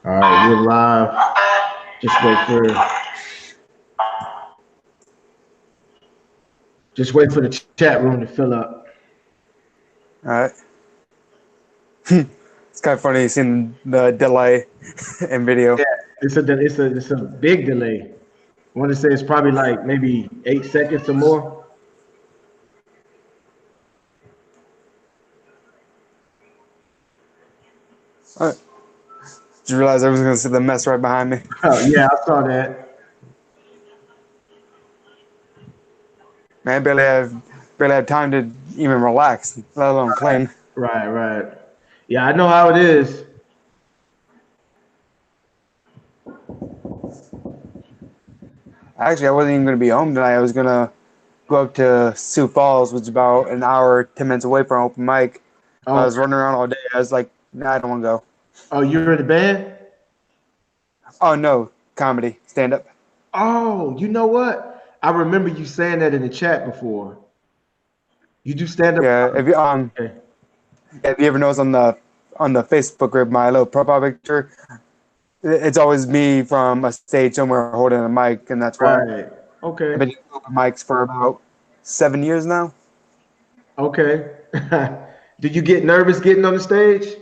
All right, we're live. Just wait for the chat room to fill up. All right. It's kind of funny seeing the delay in video. Yeah, it's a big delay. I want to say it's probably like maybe 8 seconds or more. All right. Did you realize I was going to see the mess right behind me? Oh yeah, I saw that. Man, I barely have time to even relax, let alone clean. Right, right. Yeah, I know how it is. Actually, I wasn't even going to be home tonight. I was going to go up to Sioux Falls, which is about an hour, 10 minutes away from open mic. I Oh, was running around all day. I was like, nah, I don't want to go. oh, you're in the band? Oh no, comedy, stand up. Oh, you know what? I remember you saying that in the chat before. You do stand up Yeah, comedy. Okay. if you ever notice on the Facebook group, my little profile picture, it's always me from a stage somewhere holding a mic, and that's why Right. I've Okay. been doing open mics for about 7 years now. Okay. Did you get nervous getting on the stage?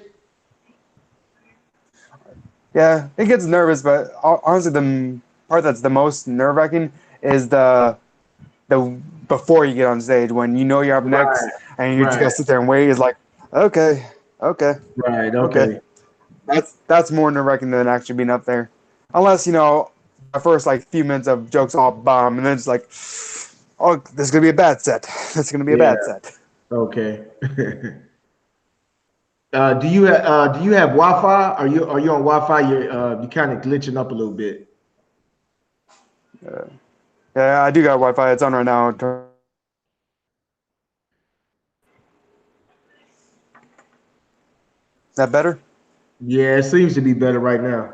Yeah, it gets nervous, but honestly, the part that's the most nerve wracking is the before you get on stage when you know you're up next Right. and you just Right. gotta sit there and wait. It's like, okay, okay, Right. okay. Okay. That's more nerve wracking than actually being up there, unless the first like few minutes of jokes all bomb, and then it's like, oh, this is gonna be a bad set. This is gonna be a Yeah. bad set. Okay. Do you have Wi-Fi? Are you on Wi-Fi? You kind of glitching up a little bit. Yeah, I do got Wi-Fi. It's on right now. Is that better? Yeah, it seems to be better right now.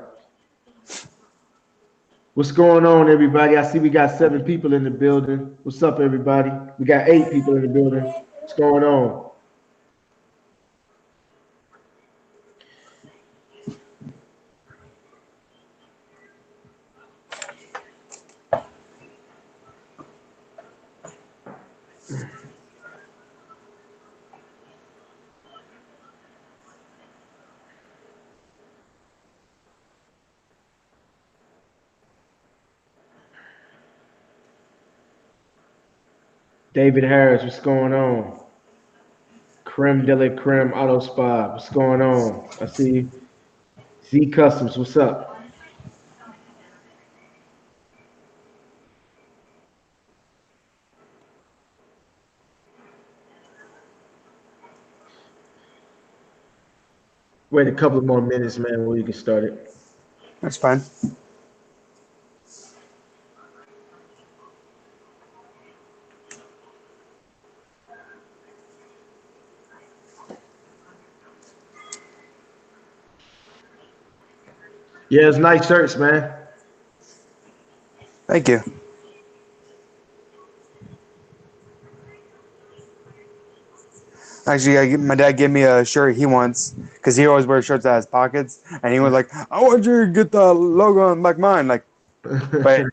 What's going on, everybody? I see we got 7 people in the building. What's up, everybody? We got 8 people in the building. What's going on? David Harris, what's going on? Creme de la Creme Auto Spa, what's going on? I see Z Customs, what's up? Wait a couple of more minutes, man, before you get started. That's fine. Yeah, it's nice shirts, man. Thank you. Actually, my dad gave me a shirt he wants because he always wears shirts that has pockets, and he was like, "I want you to get the logo on like mine." Like, but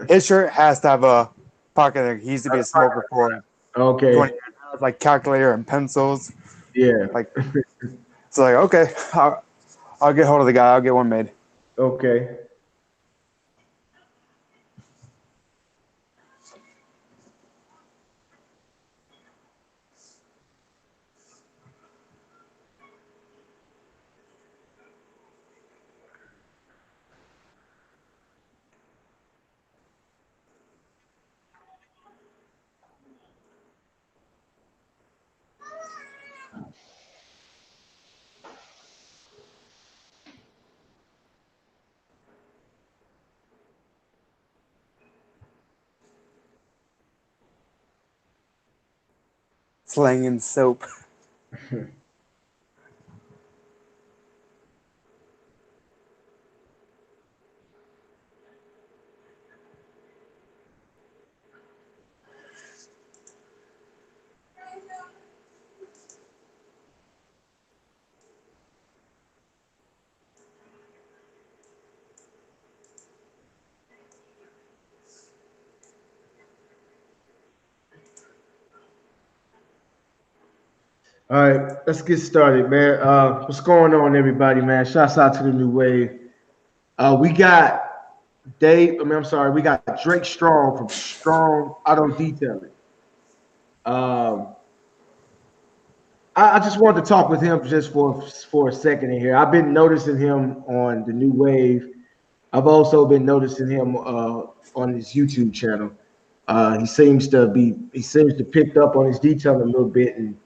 his shirt has to have a pocket. Like, he used to be a smoker for 20 Okay, years. Now. Like calculator and pencils. yeah, Like, it's like okay, I'll get hold of the guy. I'll get one made. okay. Slanging soap. All right, let's get started, man. What's going on, everybody, man? Shouts out to the new wave. We got I'm sorry, we got Drake Strong from Strong Auto Detailing. Um, I just wanted to talk with him just for a second in here. I've been noticing him on the new wave. I've also been noticing him on his YouTube channel. He seems to picked up on his detailing a little bit, and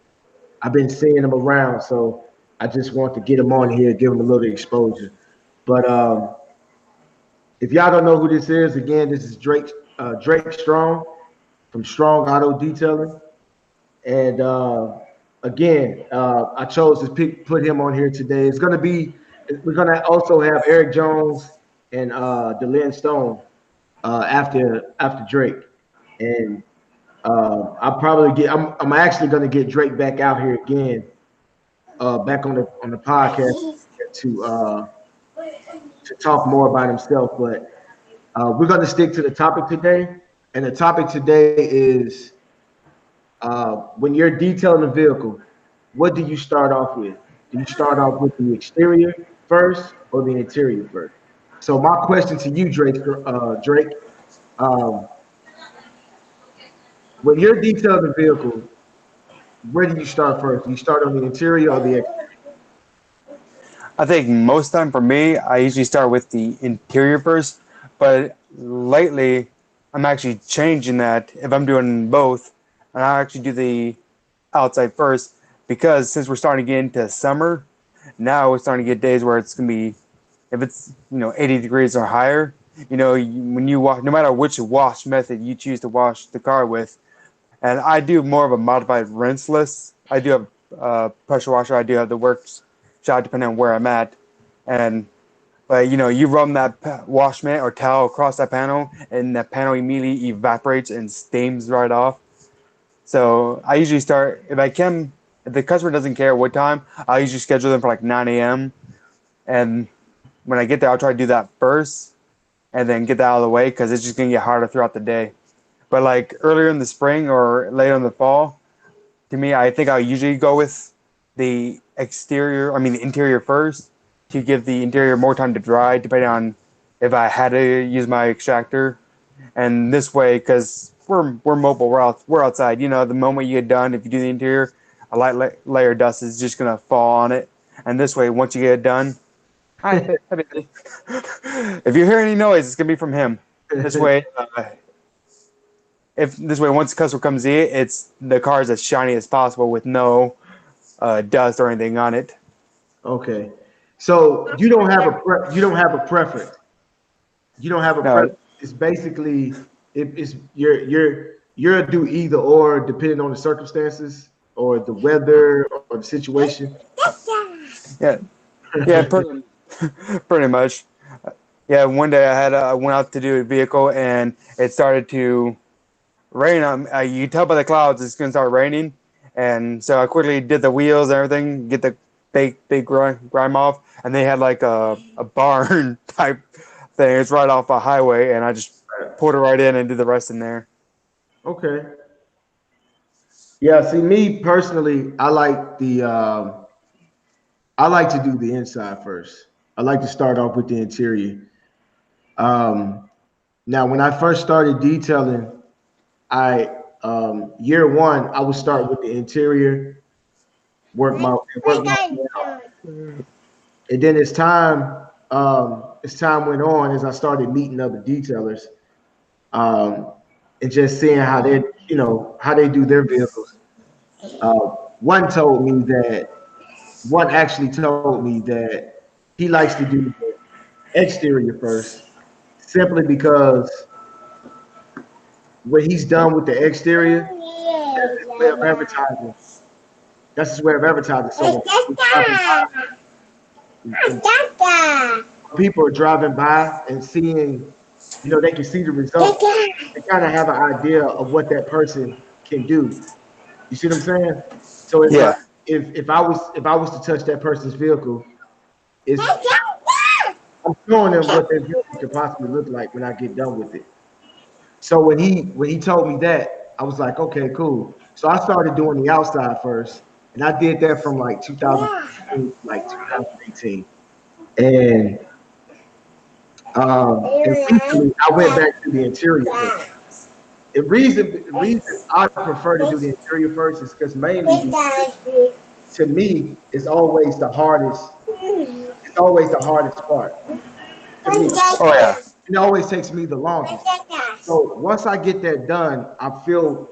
I've been seeing him around. So I just want to get him on here, give him a little exposure. But if y'all don't know who this is, again, this is Drake Strong from Strong Auto Detailing. And I chose to put him on here today. We're gonna also have Eric Jones and Delin Stone after Drake. And I'm actually gonna get Drake back out here again, back on the podcast to to talk more about himself. But we're gonna stick to the topic today, and the topic today is when you're detailing a vehicle, what do you start off with? Do you start off with the exterior first or the interior first? So my question to you, Drake, um, when you're detailing a vehicle, where do you start first? Do you start on the interior or the exterior? I think most time for me, I usually start with the interior first, but lately I'm actually changing that. If I'm doing both, and I actually do the outside first because since we're starting to get into summer, now we're starting to get days where it's gonna be if it's 80 degrees or higher. When you wash, no matter which wash method you choose to wash the car with, and I do more of a modified rinseless. I do have pressure washer. I do have the works shot depending on where I'm at. And but you run that wash mat or towel across that panel, and that panel immediately evaporates and steams right off. So I usually start if I can. If the customer doesn't care what time, I usually schedule them for like 9 a.m. And when I get there, I'll try to do that first, and then get that out of the way because it's just gonna get harder throughout the day. But like earlier in the spring or later in the fall, to me, I think I usually go with the the interior first to give the interior more time to dry, depending on if I had to use my extractor. And this way, because we're mobile, we're outside. The moment you get done, if you do the interior, a light layer of dust is just gonna fall on it. And this way, once you get it done, hi, if you hear any noise, it's gonna be from him. This way, once the customer comes in, it's the car is as shiny as possible with no dust or anything on it. Okay, so you don't have a preference. You don't have a No, preference. It's basically it's you're a do either or depending on the circumstances or the weather or the situation. yeah, yeah, pretty much. Yeah, one day I went out to do a vehicle and it started to rain. You can tell by the clouds it's gonna start raining, and so I quickly did the wheels and everything, get the big grime off, and they had like a barn type thing. It's right off a highway, and I just poured it right in and did the rest in there. Okay. Yeah. See, me personally, I like to do the inside first. I like to start off with the interior. Um, Now, when I first started detailing, I year one, I would start with the interior, work my way out. And then as time went on, as I started meeting other detailers, um, and just seeing how how they do their vehicles. Uh, one told me that one actually told me that he likes to do the exterior first, simply because when he's done with the exterior, that's his way of advertising. That's his way of advertising. So when people are driving by and seeing, they can see the results. They kind of have an idea of what that person can do. You see what I'm saying? So it's like Yeah, if I was to touch that person's vehicle, it's I'm showing them what their vehicle could possibly look like when I get done with it. So when he told me that, I was like, okay, cool. So I started doing the outside first, and I did that from like 2015 to like 2018. And recently I went back to the interior first. The reason I prefer to do the interior first is because mainly to me it's always the hardest. It's always the hardest part to me. Oh yeah. It always takes me the longest. So once I get that done, I feel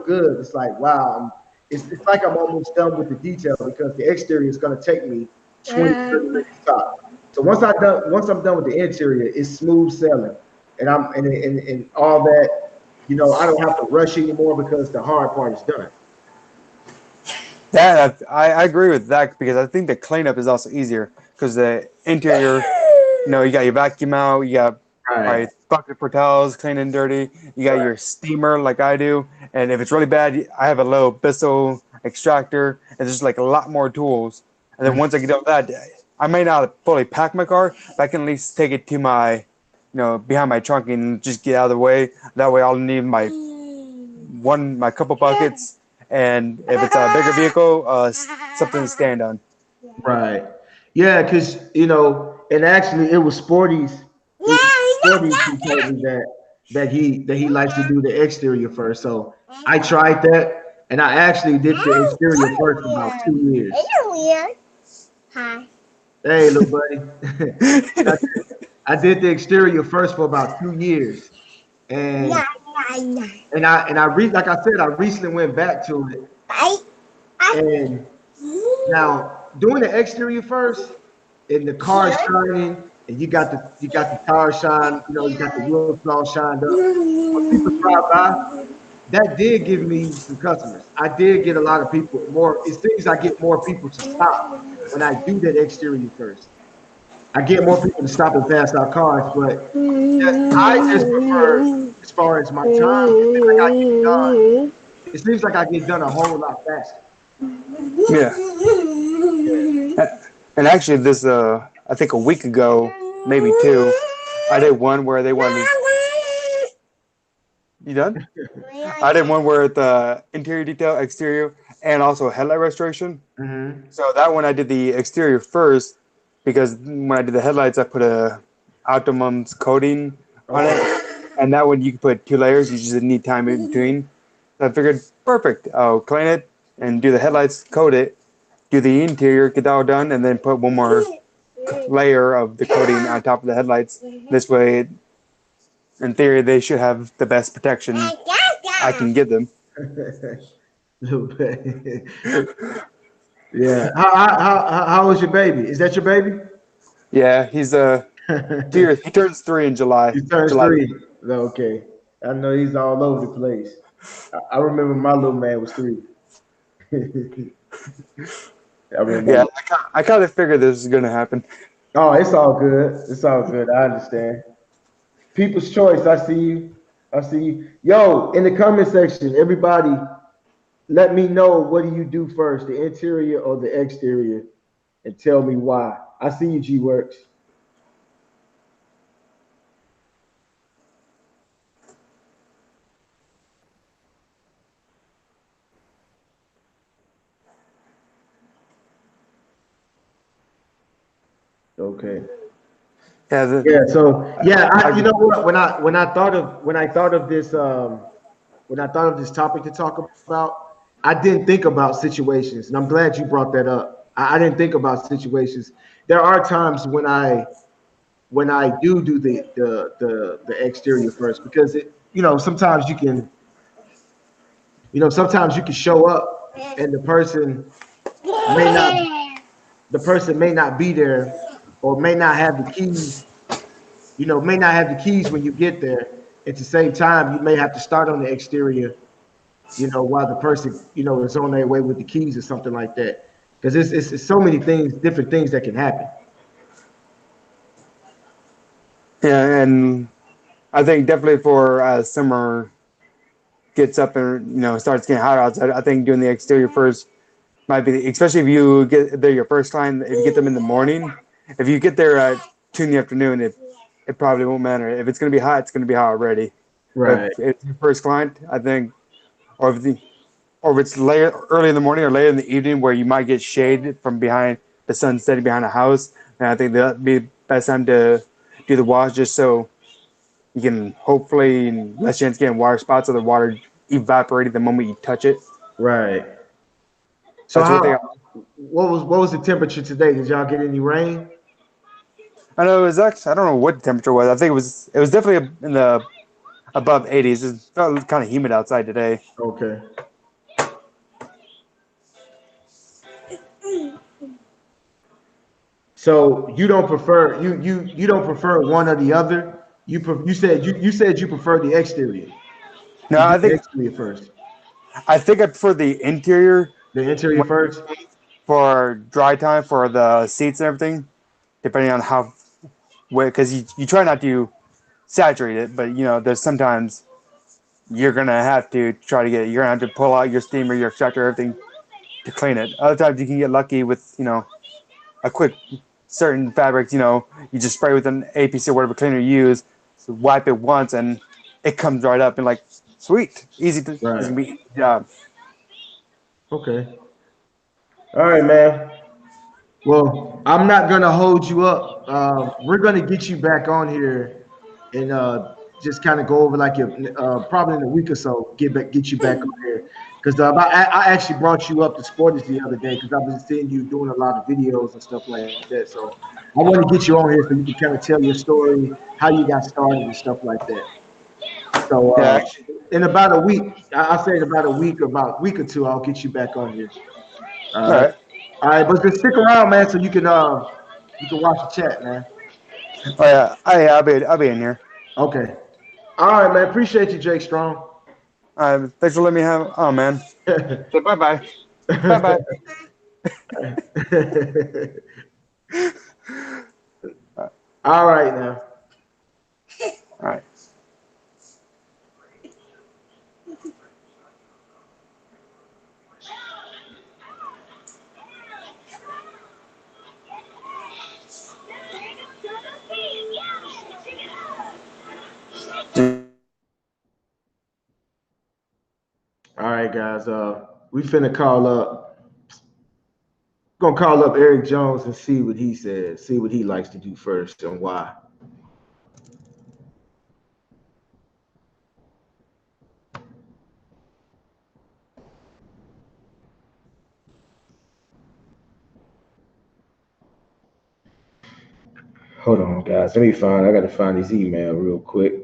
good. It's like wow, it's like I'm almost done with the detail because the exterior is going to take me 20, 30 minutes top. So once I'm done with the interior, it's smooth sailing, and and all that. I don't have to rush anymore because the hard part is done. Yeah, I agree with that because I think the cleanup is also easier because the interior, you got your vacuum out, you got Right. probably bucket propels clean and dirty, you got your steamer like I do, and if it's really bad, I have a little Bissell extractor, and there's like a lot more tools. And then once I get done with that, I may not fully pack my car, but I can at least take it to my, behind my trunk and just get out of the way. That way, I'll need my couple buckets, and if it's a bigger vehicle, something to stand on. Right. Yeah, because and actually it was Sporties. It was Sporties who told me that he likes to do the exterior first. So I tried that, and I actually did the exterior first for about 2 years. Hey, little buddy. I did the exterior first for about 2 years, and like I said, I recently went back to it, and now doing the exterior first, and the car shining, and you got the tire shine, you got the wheels all shined up. When people drive by, that did give me some customers. I did get a lot of people more. It seems I get more people to stop when I do that exterior first. I get more people to stop and pass out cars, but I just prefer as far as my time. It seems like I get done a whole lot faster. Yeah. Yeah. And actually, this I think a week ago, maybe two, I did one where they wanted. You done? I did one where the interior detail, exterior, and also headlight restoration. Hmm. So that one I did the exterior first because when I did the headlights, I put a Optimum's coating on Okay. it, and that one you can put 2 layers. You just need time in between. So I figured, perfect. I'll clean it and do the headlights, coat it, do the interior, get that all done, and then put one more layer of the coating on top of the headlights. This way, in theory, they should have the best protection I can give them. Little bit. Yeah. How is your baby? Is that your baby? Yeah, he's 2 years. He turns 3 in July. He turns July. 3. Okay. I know he's all over the place. I remember my little man was 3. I Yeah, remember. I kind of figured this was gonna happen. Oh, it's all good. It's all good. I understand. People's choice. I see you. I see you. Yo, in the comment section, everybody, let me know what do you do first, the interior or the exterior, and tell me why. I see you, G Works. Okay. Yeah, Yeah. So yeah, you know what? When I thought of this when I thought of this topic to talk about, I didn't think about situations, and I'm glad you brought that up. I didn't think about situations. There are times when I do the exterior first because sometimes you can show up and may not the person may not be there or may not have the keys. May not have the keys when you get there. At the same time, you may have to start on the exterior, while the person, is on their way with the keys or something like that. Because it's so many things, different things that can happen. yeah, and I think definitely for summer gets up and starts getting hot outside. I think doing the exterior first might be, especially if you get there your first time. If you get them in the morning, if you get there at 2 in the afternoon, it probably won't matter. If it's gonna be hot, it's gonna be hot already. But Right. if it's your first client, I think, or if the or if it's late early in the morning or late in the evening where you might get shade from behind the sun setting behind a house. And I think that'd be the best time to do the wash, just so you can hopefully less chance of getting water spots or the water evaporating the moment you touch it. Right. So That's what they. what was the temperature today? Did y'all get any rain? I know it was actually, I don't know what the temperature was. I think it was definitely in the above 80s. It felt kind of humid outside today. Okay. So you don't prefer you don't prefer one or the other. You said you prefer the exterior. No, You do I the think exterior first. I think I prefer the interior The interior first. for dry time for the seats and everything, depending on how wet. Because you try not to saturate it, but there's sometimes you're gonna have to try to get it. You're gonna have to pull out your steamer, your extractor, everything to clean it. Other times you can get lucky with a quick certain fabrics. You just spray with an APC or whatever cleaner you use, so wipe it once and it comes right up and like sweet, easy to it's Right. gonna be job. Okay. All right, man. Well, I'm not gonna hold you up. We're gonna get you back on here and just kind of go over like your probably in a week or so. Get you back on here because I actually brought you up to Sportage the other day because I've been seeing you doing a lot of videos and stuff like that. So I want to get you on here so you can kind of tell your story, how you got started and stuff like that. So Yeah, actually, in about a week, I'll say in about a week, about a week or two, I'll get you back on here. All all right. right. All right, but just stick around, man, so you can watch the chat, man. Oh yeah, I'll be in here. Okay. All right, man. Appreciate you, Jake Strong. Thanks for letting me have. Oh man. Say bye bye. Bye bye. All right now. All right. All right, guys. We finna call up. Gonna call up Eric Jones and see what he says. See what he likes to do first and why. Hold on, guys. Let me find. I gotta find his email real quick.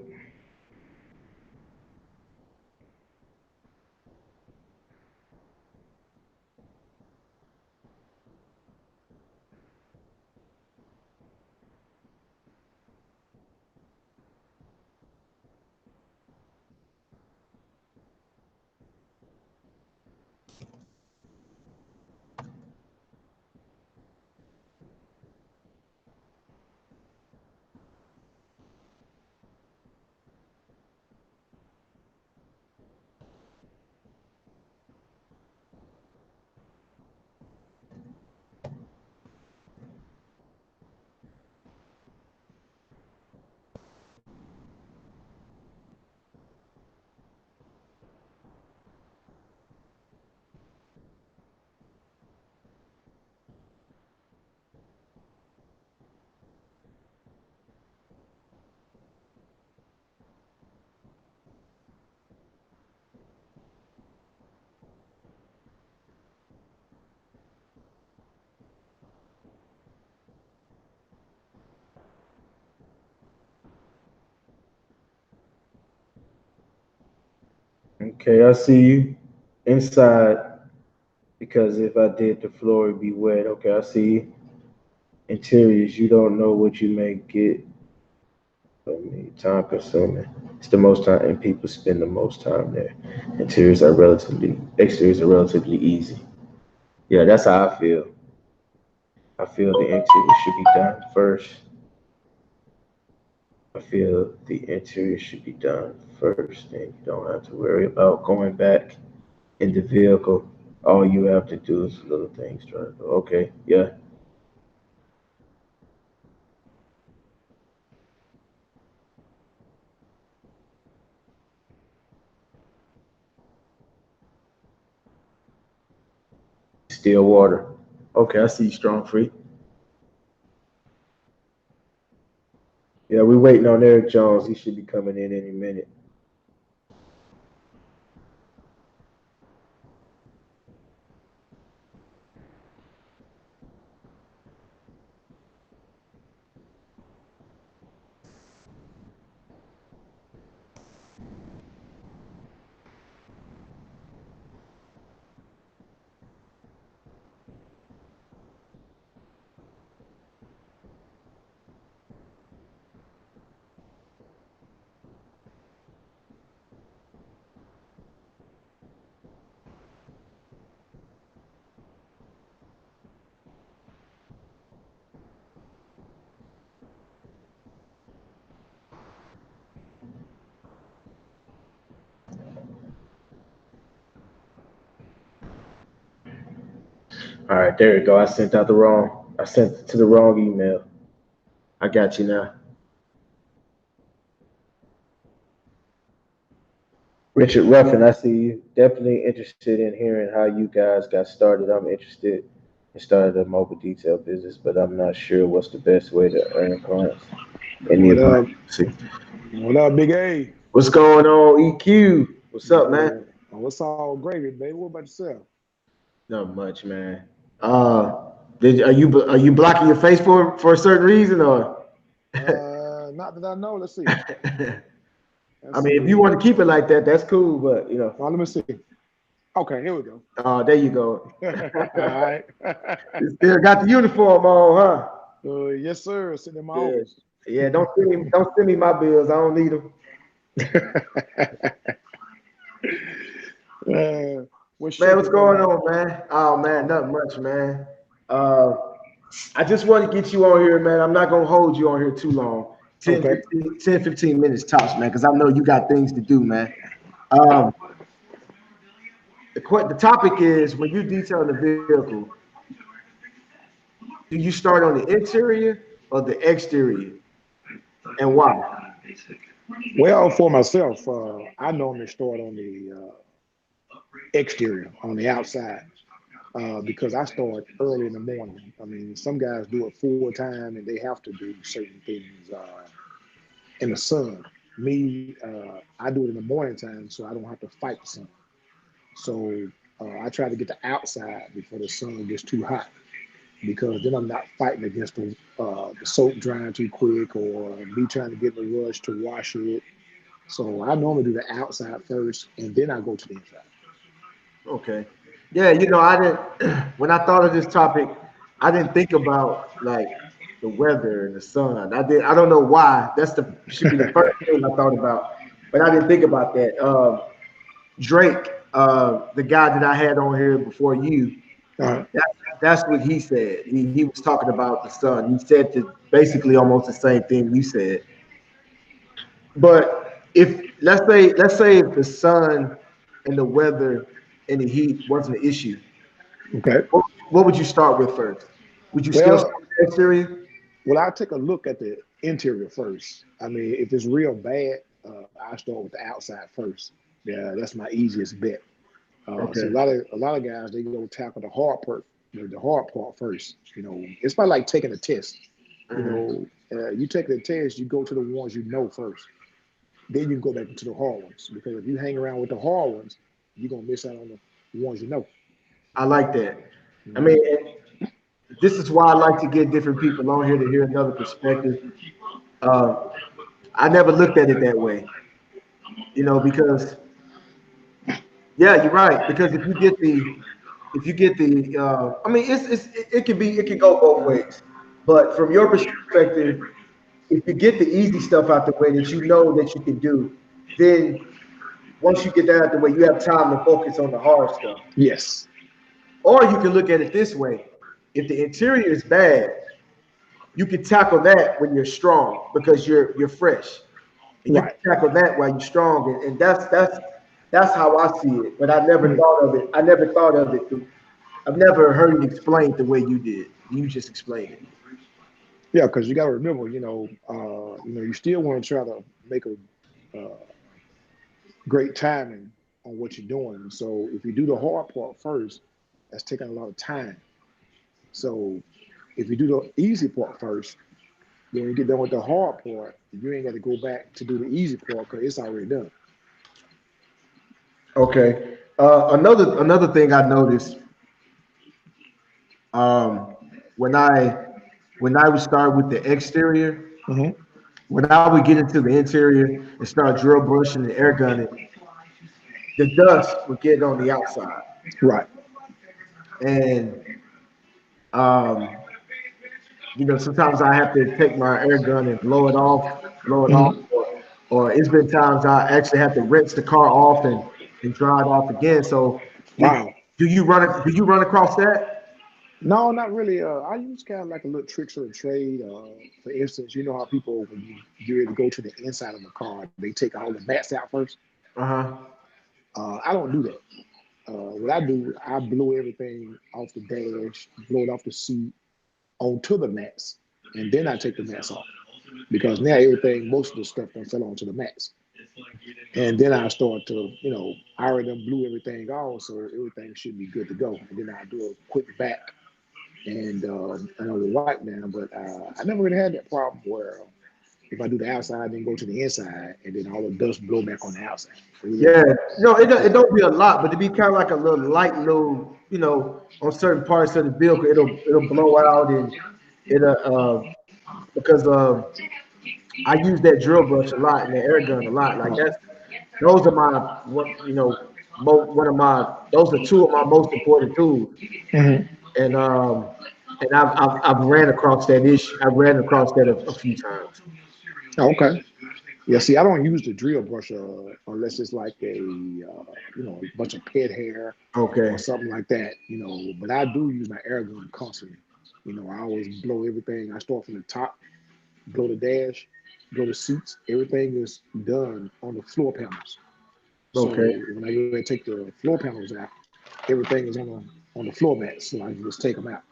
Okay, I see you inside because if I did, the floor would be wet. Okay, I see you. Interiors, you don't know what you may get. I mean, time consuming. It's the most time, and people spend the most time there. Exteriors are relatively easy. Yeah, that's how I feel. I feel the interior should be done first. I feel the interior should be done first, and you don't have to worry about going back in the vehicle. All you have to do is little things. Try to go, okay, yeah. still water. Okay, I see Strong Free. Yeah, we're waiting on Eric Jones. He should be coming in any minute. All right, there you go. I sent it to the wrong email. I got you now. Richard Ruffin, I see you. Definitely interested in hearing how you guys got started. I'm interested in starting a mobile detail business, but I'm not sure what's the best way to earn clients. Any What advice? up? What up, Big A? What's going on, EQ? What's up, man? Man, what's all gravy, baby? What about yourself? Not much, man. Uh, are you blocking your face for a certain reason or? Not that I know. Let's see. I Let's mean, if see. you want to keep it like that, that's cool. But you know, Let me see. Okay, here we go. there you go. All right. You still got the uniform on, huh? Yes, sir. Sitting in my Good. office. Yeah, don't send me my bills. I don't need them. uh, what's Man, what's shaking, big going man? on, man? Oh man, Oh, nothing much, man. Uh, I just want to get you on here, man. I'm not gonna hold you on here too long. 10, okay. 15, 10, 15 minutes tops, man, because I know you got things to do, man. Um, the topic is when you detail the vehicle, do you start on the interior or the exterior, and why? Well, for myself, I normally start on the exterior, on the outside. Because I start early in the morning. I mean, some guys do it full time and they have to do certain things in the sun. Me, I do it in the morning time so I don't have to fight the sun. So I try to get the outside before the sun gets too hot because then I'm not fighting against the soap drying too quick or me trying to get in a rush to wash it. So I normally do the outside first and then I go to the inside. Okay. Yeah, I didn't when I thought of this topic, I didn't think about like the weather and the sun. I don't know why. That's the should be the first thing I thought about. But I didn't think about that. Drake, the guy that I had on here before you, Uh, that, that's what he said. He was talking about the sun. He said basically almost the same thing you said. But if let's say if the sun and the weather and the heat wasn't an issue, okay. what would you start with first? Would you still start Well, with the exterior? Well, I'll take a look at the interior first. I mean, if it's real bad, I start with the outside first. Yeah, that's my easiest bet. See, Okay. a lot of guys they go tackle the hard part first. It's about like taking a test. Mhm. You take the test, you go to the ones you know first. Then you can go back into the hard ones because if you hang around with the hard ones, you're gonna miss out on the ones you know. I like that. I Mhm. mean, and this is why I like to get different people on here to hear another perspective. Uh, I never looked at it that way, because yeah, you're right. Because if you get the I mean, it can go both ways. But from your perspective, if you get the easy stuff out the way that you know that you can do, then once you get that out the way, you have time to focus on the hard stuff. Yes. Or you can look at it this way: if the interior is bad, you can tackle that when you're strong because you're fresh, and you can Right. tackle that while you're strong, and that's how I see it. But I never Mm. thought of it. I never thought of it. I've never heard it explained the way you did. You just explained it. Yeah, because you got to remember, you still want to try to make a great timing on what you're doing. So if you do the hard part first, That's taking a lot of time. So if you do the easy part first, then when you get done with the hard part, you ain't got to go back to do the easy part because it's already done. Okay. Another thing I noticed um, when I would start with the exterior, Hmm. when I would get into the interior and start drill brushing and air gunning, the dust would get on the outside, Right. and um, sometimes I have to take my air gun and blow it off, Hmm. or it's been times I actually have to rinse the car off and dry it off again. So, did, Wow. do you run across that? No, not really. I use kind of like a little tricks of the trade. For instance, you know how people, when you ready to go to the inside of the car, they take all the mats out first. Uh-huh. I don't do that. What I do, I blow everything off the dash, blow it off the seat, onto the mats, and then I take the mats off because now everything, most of the stuff don't fell onto the mats. And then I start to, I already done blew everything off, so everything should be good to go. And then I do a quick back and I know the wipe down, but I never really had that problem where if I do the outside, then go to the inside, and then all the dust blow back on the outside. It really Yeah, don't. no, it Yeah. don't be a lot, but it be kind of like a little light, little, on certain parts of the vehicle, it'll blow out and it'll because I use that drill brush a lot and the air gun a lot. Like those are my one of my those are two of my most important tools. Mhm. And I've ran across that issue. I've ran across that a few times. Okay. Yeah. See, I don't use the drill brush unless it's like a bunch of pet hair or Okay. something like that. But I do use my air gun constantly. I always blow everything. I start from the top, blow the dash, blow the seats. Everything is done on the floor panels. So Okay. when I go and take the floor panels out, everything is on the floor mats. So I can just take them out.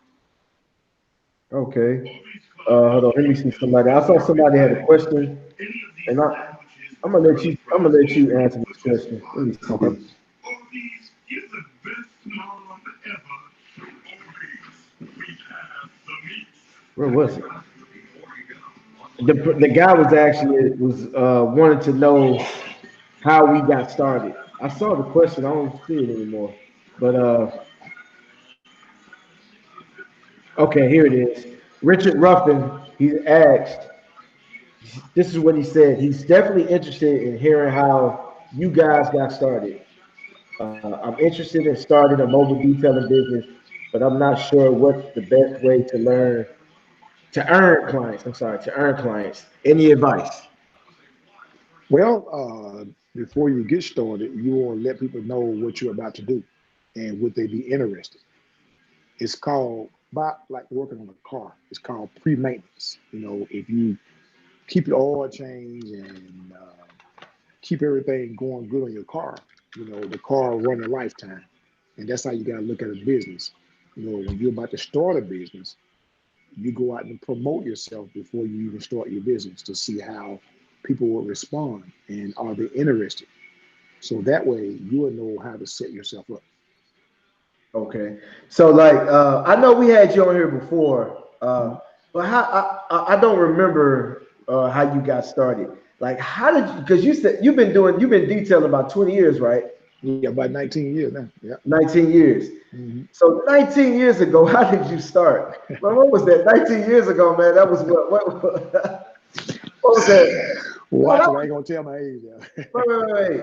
Okay. Hold on. Let me see somebody. I saw somebody had a question, and I'm gonna let you answer this question. Let me Okay. see. Where was it? The guy was actually was wanted to know how we got started. I saw the question. I don't see it anymore. But okay, here it is. Richard Ruffin. He asked. This is what he said. He's definitely interested in hearing how you guys got started. I'm interested in starting a mobile detailing business, but I'm not sure what the best way to earn clients. I'm sorry, to earn clients. Any advice? Well, before you get started, you want to let people know what you're about to do and would they be interested. It's called, about like working on a car, it's called pre-maintenance. If you keep your oil change and keep everything going good on your car, the car will run a lifetime. And that's how you got to look at a business. When you're about to start a business, you go out and promote yourself before you even start your business to see how people will respond and are they interested. So that way you will know how to set yourself up. Okay. So like I know we had you on here before, Mhm. but how I don't remember how you got started. Like how did you because you said you've been detailing about 20 years, right? Yeah, about 19 years now. Yeah. 19 years. Hmm. So 19 years ago, how did you start? Well, what was that? 19 years ago, man. That was what was that? Oh, Watch that it. I was ain't gonna tell my age wait.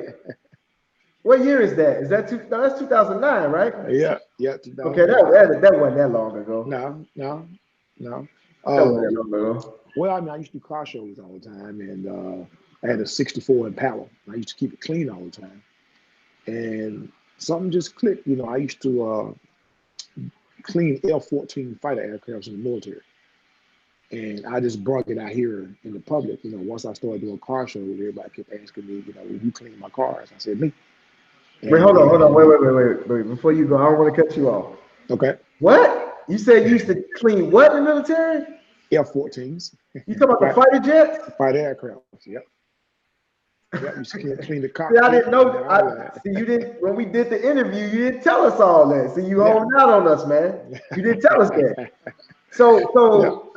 What year is that? Is that no, that's 2009, right? now. Yeah, yeah, Okay, 2009. that wasn't that long ago. No, no, no. That wasn't Uh, that long ago. well, I mean, I used to do car shows all the time, and I had a '64 Impala. I used to keep it clean all the time, and something just clicked. I used to clean F-14 fighter aircrafts in the military, and I just brought it out here in the public. Once I started doing car shows, everybody kept asking me, will you clean my cars? I said, me. Wait, And hold on. Wait. Before you go, I don't want to cut you off. okay, What? You said you used to clean what in the military? F-14s, You talking about the fight, fighter jets? fighter aircraft. Yep. Yeah, you clean the See, I cockpit didn't and know. all that. See, you didn't when we did the interview. You didn't tell us all that. See, you Yeah. holding out on us, man. You didn't tell us that. Yeah. So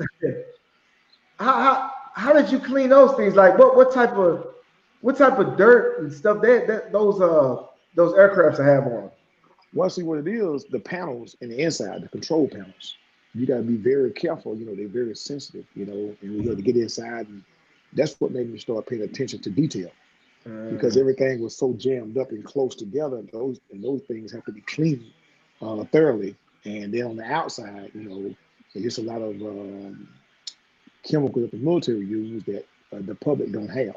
how did you clean those things? Like what type of dirt and stuff that those aircrafts have on? Well, see what it is, the panels in the inside, the control panels. You got to be very careful. You know, they're very sensitive. You know, and we had to get inside, and that's what made me start paying attention to detail because everything was so jammed up and close together. Those things have to be cleaned thoroughly. And then on the outside, you know, there's just a lot of chemicals that the military uses that the public don't have.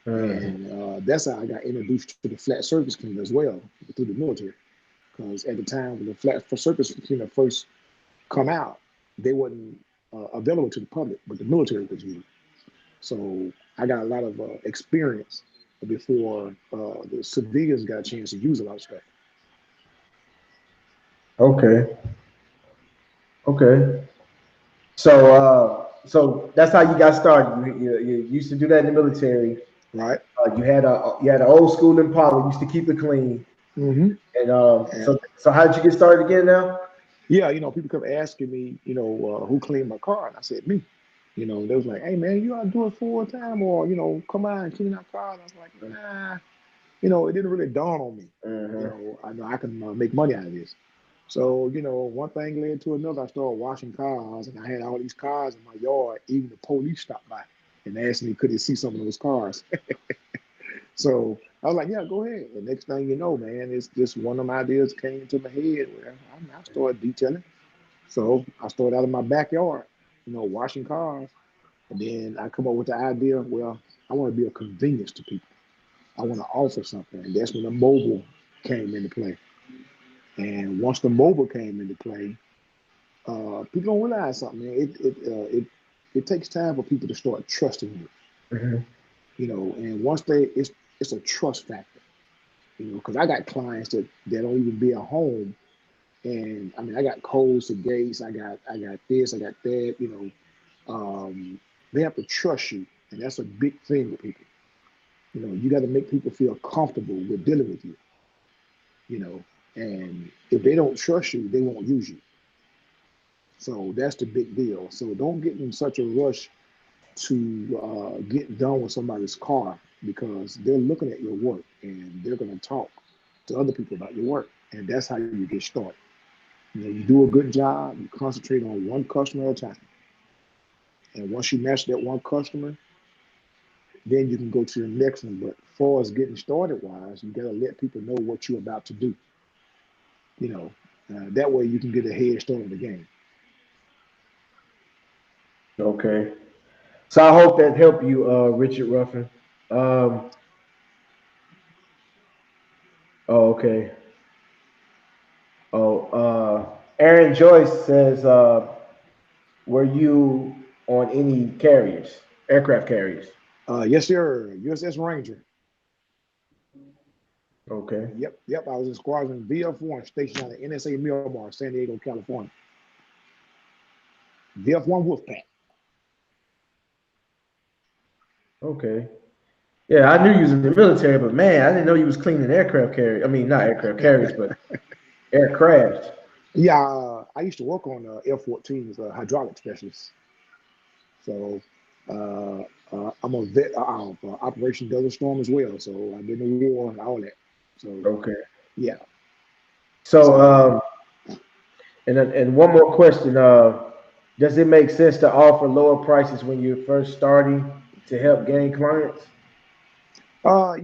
And that's how I got introduced to the flat surface cleaner as well through the military. Because at the time when the flat surface cleaner first come out, they wasn't available to the public, but the military was using. So I got a lot of experience before the civilians got a chance to use a lot of stuff. Okay. Okay. So that's how you got started. You used to do that in the military. Right. You had an old school Impala. Used to keep it clean. Mm-hmm. And And so how did you get started again now? yeah, you know, people kept asking me, you know, who cleaned my car, and I said me. You know, they was like, "Hey man, you ought to do it full time, or you know, come out and clean our car." And I was like, "Nah." You know, it didn't really dawn on me. You know I can make money out of this. So, you know, one thing led to another. I started washing cars, and I had all these cars in my yard. Even the police stopped by and asked me, could they see some of those cars? So I was like, yeah, go ahead. And next thing you know, man, it's just one of them ideas came into my head where I started detailing. So I started out in my backyard, you know, washing cars. And then I come up with the idea, well, I want to be a convenience to people. I want to offer something. And that's when the mobile came into play. And once the mobile came into play, people don't realize something. Man. It takes time for people to start trusting you. Mm-hmm. You know, and once it's a trust factor. You know, because I got clients that don't even be at home, and I mean, I got codes to gates, I got this, I got that. You know, they have to trust you, and that's a big thing with people. You know, you got to make people feel comfortable with dealing with you. You know, and if they don't trust you, they won't use you. So that's the big deal. So don't get in such a rush to get done with somebody's car because they're looking at your work and they're going to talk to other people about your work. And that's how you get started. You know, you do a good job, you concentrate on one customer at a time. And once you master that one customer, then you can go to the next one. But as far as getting started wise, you got to let people know what you're about to do. You know, that way you can get a head start on the game. Okay. So I hope that helped you, Richard Ruffin. Um, oh, okay. Oh, Aaron Joyce says, were you on any carriers, aircraft carriers? Yes, sir. USS Ranger. Okay. Yep. I was in Squadron VF1 stationed out at NSA Miramar, San Diego, California. VF1 Wolfpack. Okay. Yeah, I knew you was in the military, but man, I didn't know you was cleaning aircraft carriers. I mean, not aircraft carriers, but aircraft. Yeah, I used to work on F-14s, hydraulic specialist. So uh, I'm a vet of Operation Desert Storm as well. So I've been in war and all that. So Okay. yeah. So, So and one more question. Does it make sense to offer lower prices when you're first starting to help gain clients?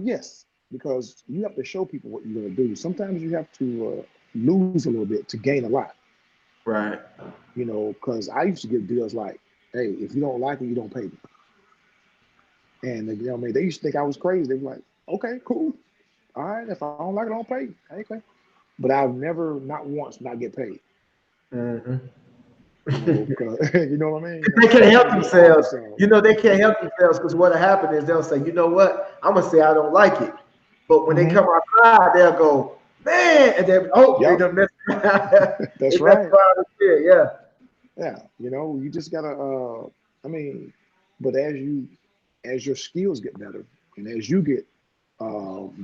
yes, because you have to show people what you're going to do. Sometimes you have to lose a little bit to gain a lot. Right. You know, because I used to get deals like, "Hey, if you don't like it, you don't pay me." And you know, I mean, they used to think I was crazy. They were like, "Okay, cool, all right. If I don't like it, I don't pay you." Okay, but I've never, not once, not get paid. Mm-hmm. You know, 'cause- you know what I mean. You They know, can't I help want to be honest. themselves. So You know, they can't help themselves because what'll happen is they'll say, you know what, I'm gonna say I don't like it. But when they mhm. come outside, they'll go, man, and then they Yep, done mess around. that's They mess right. around and shit, yeah. Yeah, you know, you just gotta. I mean, but as your skills get better, And as you get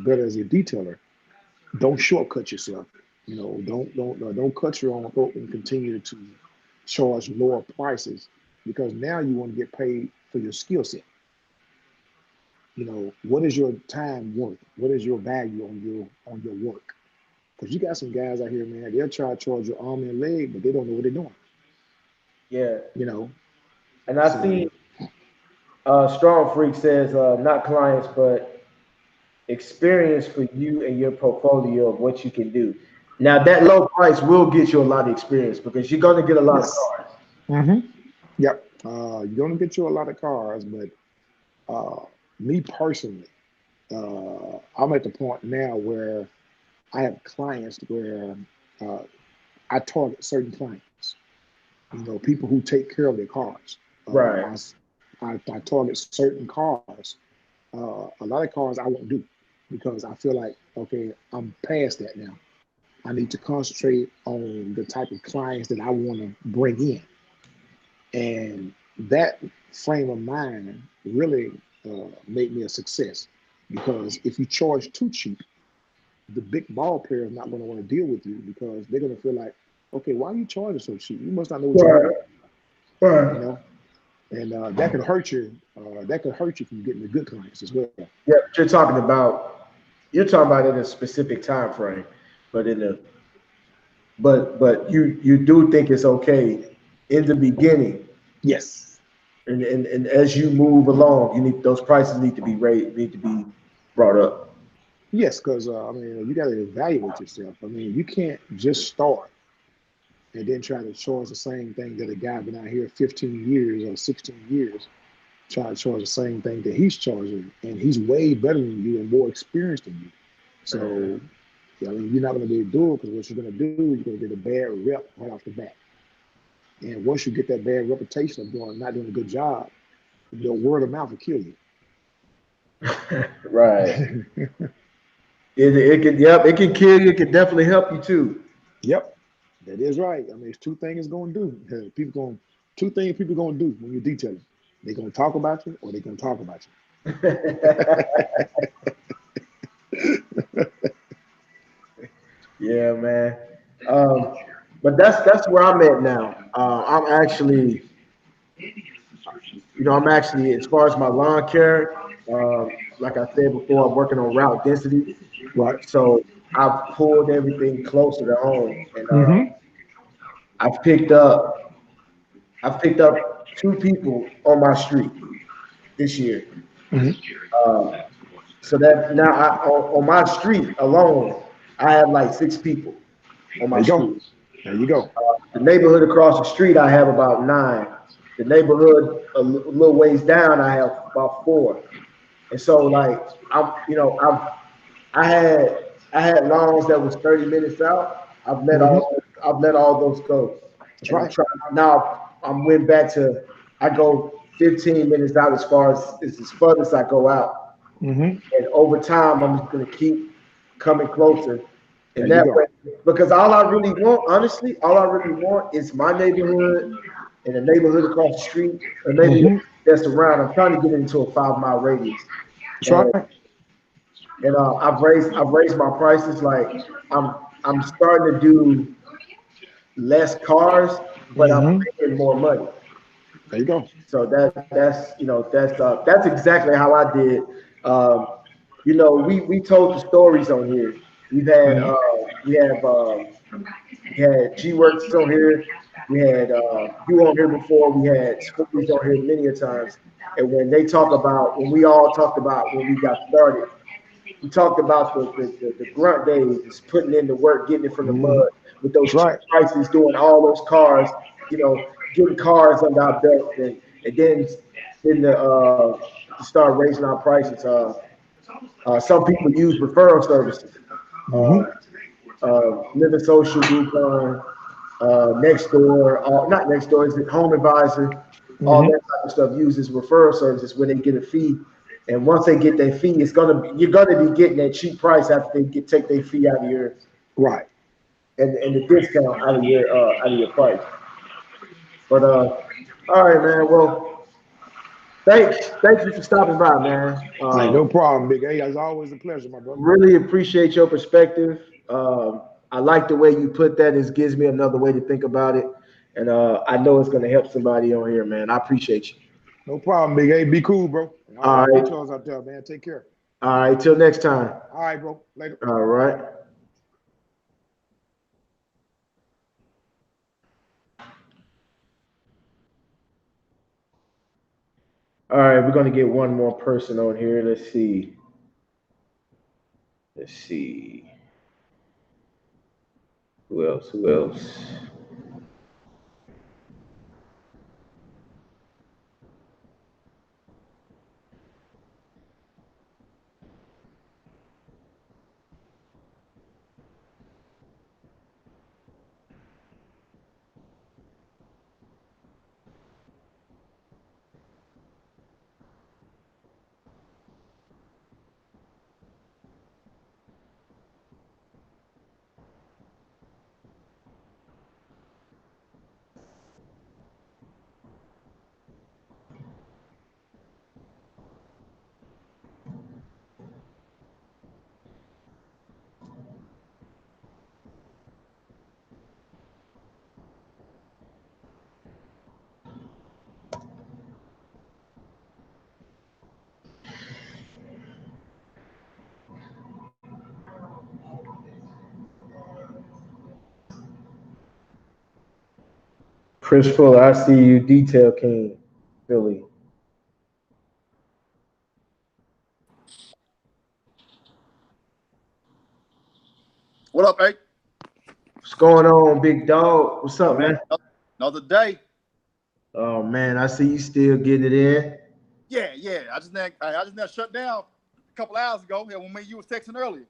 better as a detailer, don't shortcut yourself. You know, don't cut your own throat and continue to charge lower prices because now you want to get paid for your skill set. You know, what is your time worth? What is your value on your work? Because you got some guys out here, man, they'll try to charge your arm and leg, but they don't know what they're doing. Yeah. You know, And I so see Strong Freak says not clients, but experience for you and your portfolio of what you can do. Now that low price will get you a lot of experience because you're gonna get a lot of yes. cars. Yep. You're gonna get you a lot of cars, but me personally, I'm at the point now where I have clients where uh, I target certain clients. You know, people who take care of their cars. Right. I target certain cars. A lot of cars I won't do because I feel like, okay, I'm past that now. I need to concentrate on the type of clients that I want to bring in. And that frame of mind really made me a success because if you charge too cheap, the big ball player is not going to want to deal with you because they're going to feel like, okay, why are you charging so cheap? You must not know what you're Right. doing, you Right. know? And that could hurt you. That could hurt you from getting the good clients as well. Yeah, but you're talking about in a specific time frame, but in the but you do think it's okay in the beginning, Yes. and as you move along, you need those prices need to be raised, need to be brought up. Yes, because I mean, you got to evaluate yourself. I mean, you can't just start and then try to charge the same thing that a guy been out here 15 years or 16 years try to charge the same thing that he's charging, and he's way better than you and more experienced than you. So, yeah, I mean, you're not going to be able to do it because what you're going to do, you're going to get a bad rep right off the bat. And once you get that bad reputation of not doing a good job, your word of mouth will kill you. Right. It can, yep, it can kill you. It can definitely help you too. Yep, that is right. I mean, it's two things it's going to do. Two things people going to do when you're detailing. They're going to talk about you or they're going to talk about Yeah, man. Um, but that's where I'm at now. I'm actually, as far as my lawn care, like I said before, I'm working on route density. you. Right. So I've pulled everything closer to home, and Mm-hmm. I've picked up I've picked up two people on my street this year. Mm-hmm. Um, so that now on my street alone, I have like six people on There my you go. street. There you go. The neighborhood across the street, I have about nine. The neighborhood little ways down, I have about four. And so, like, I had I had lawns that was 30 minutes out. Mm-hmm. I've let all those go, That's and I'm right. trying now. I'm went back to I go 15 minutes out as far as I go out, Mm-hmm. and over time I'm just gonna keep coming closer, There and you that go. way, because all I really want, honestly, all I really want is my neighborhood and the neighborhood across the street, or maybe Mm-hmm. that's around. I'm trying to get into a 5 mile radius, That's and right. I've raised my prices. Like I'm I'm starting to do less cars, but I'm Mm-hmm. making more money. There you go. So that's exactly how I did. Um, we told the stories on here. We've had Mm-hmm. we had G Works on here. We had you on here before. We had Spookies on here many a times. And when we all talked about when we got started, we talked about the grunt days, is putting in the work, getting it from the Mm-hmm. mud with those That's cheap right. prices, doing all those cars, getting cars under our belt, and then to start raising our prices. Some people use referral services, Mm-hmm. Living Social, Groupon, Next Door, not Next Door, is it Home Advisor, all Mm-hmm. that type of stuff uses referral services where they get a fee. And once they get their fee, you're gonna be getting that cheap price after take their fee out of your Right. and the discount out of your price. But all right, man. Well, Thank you for stopping by, man. Hey, no problem, Big A. It's always a pleasure, my brother. Really appreciate your perspective. I like the way you put that. It gives me another way to think about it, and I know it's going to help somebody on here, man. I appreciate you. No problem, Big A. Be cool, bro. All All right, much love out there, man. Take care. all right. Till next time. All right, bro. Later. All right. All right, we're gonna get one more person on here. Let's see. Let's see. Who else? Who else? Chris Fuller, I see you. Detail King, Philly. What up, hey? What's going on, big dog? What's up, man? Another day. Oh man, I see you still getting it in. Yeah. I just now shut down a couple hours ago. Yeah, when you was texting earlier.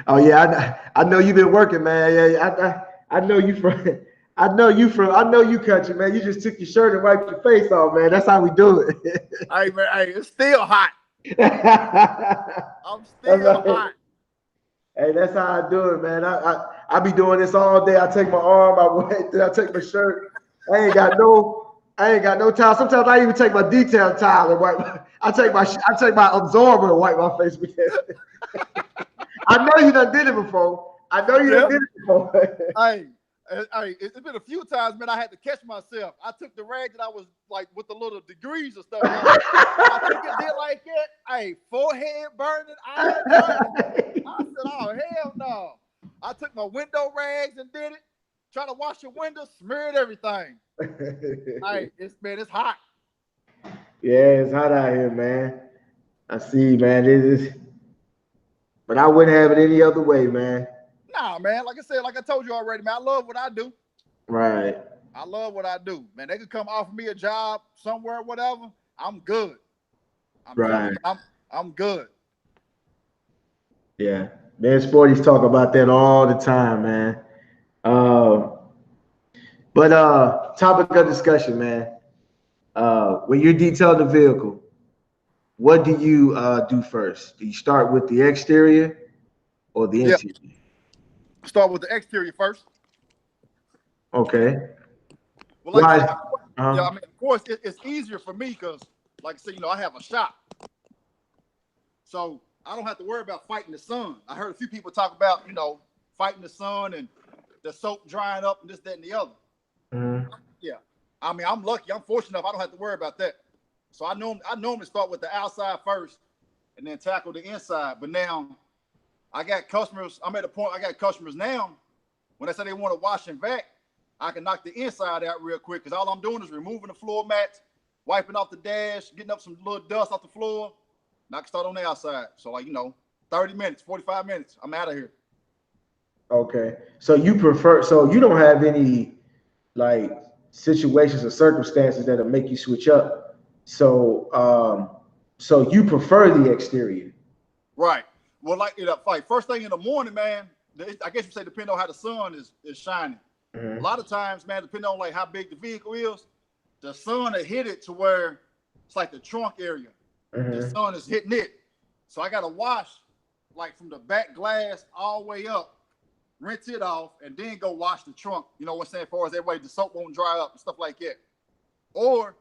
Oh yeah, I know you've been working, man. Yeah, I know you from I know you country, man. You just took your shirt and wiped your face off, man. That's how we do it. Hey man, it's still hot. I'm still right. hot. Hey, that's how I do it, man. I be doing this all day. I take my arm, I take my shirt. I ain't got no towel. Sometimes I even take my detail towel and wipe. I take my absorber and wipe my face with it. I know you done did it before. Hey, it's been a few times, man. I had to catch myself. I took the rag that I was like with the little degrees and stuff. I took it there like that. Hey, forehead burning, eyes burning. I said, oh hell no. I took my window rags and did it. Trying to wash your windows, smeared everything. Hey, it's hot. Yeah, it's hot out here, man. I see, man. It is, but I wouldn't have it any other way, man. Nah, man. Like I said, like I told you already, man. I love what I do. Right. I love what I do, man. They could come offer me a job somewhere, whatever. I'm good. I'm good. Yeah, man. Sporties talk about that all the time, man. But topic of discussion, man. When you're detailing the vehicle, what do you do first? Do you start with the exterior or the interior? Start with the exterior first. Okay. Well, like Why? I said, I mean, of course, it's easier for me because, like I said, I have a shop, so I don't have to worry about fighting the sun. I heard a few people talk about, fighting the sun and the soap drying up and this, that, and the other. Mm-hmm. Yeah, I mean, I'm lucky. I'm fortunate enough. I don't have to worry about that. So I normally start with the outside first and then tackle the inside. But now I got customers. I'm at a point. I got customers now. When they say they want to wash and vac, I can knock the inside out real quick because all I'm doing is removing the floor mats, wiping off the dash, getting up some little dust off the floor, and I can start on the outside. So 30 minutes, 45 minutes, I'm out of here. Okay. So you don't have any like situations or circumstances that'll make you switch up. So you prefer the exterior. Right. Well, first thing in the morning, man, I guess you say depending on how the sun is shining. Mm-hmm. A lot of times, man, depending on how big the vehicle is, the sun will hit it to where it's like the trunk area. Mm-hmm. The sun is hitting it. So I got to wash from the back glass all the way up, rinse it off, and then go wash the trunk. You know what I'm saying? As far as that way the soap won't dry up and stuff like that. Or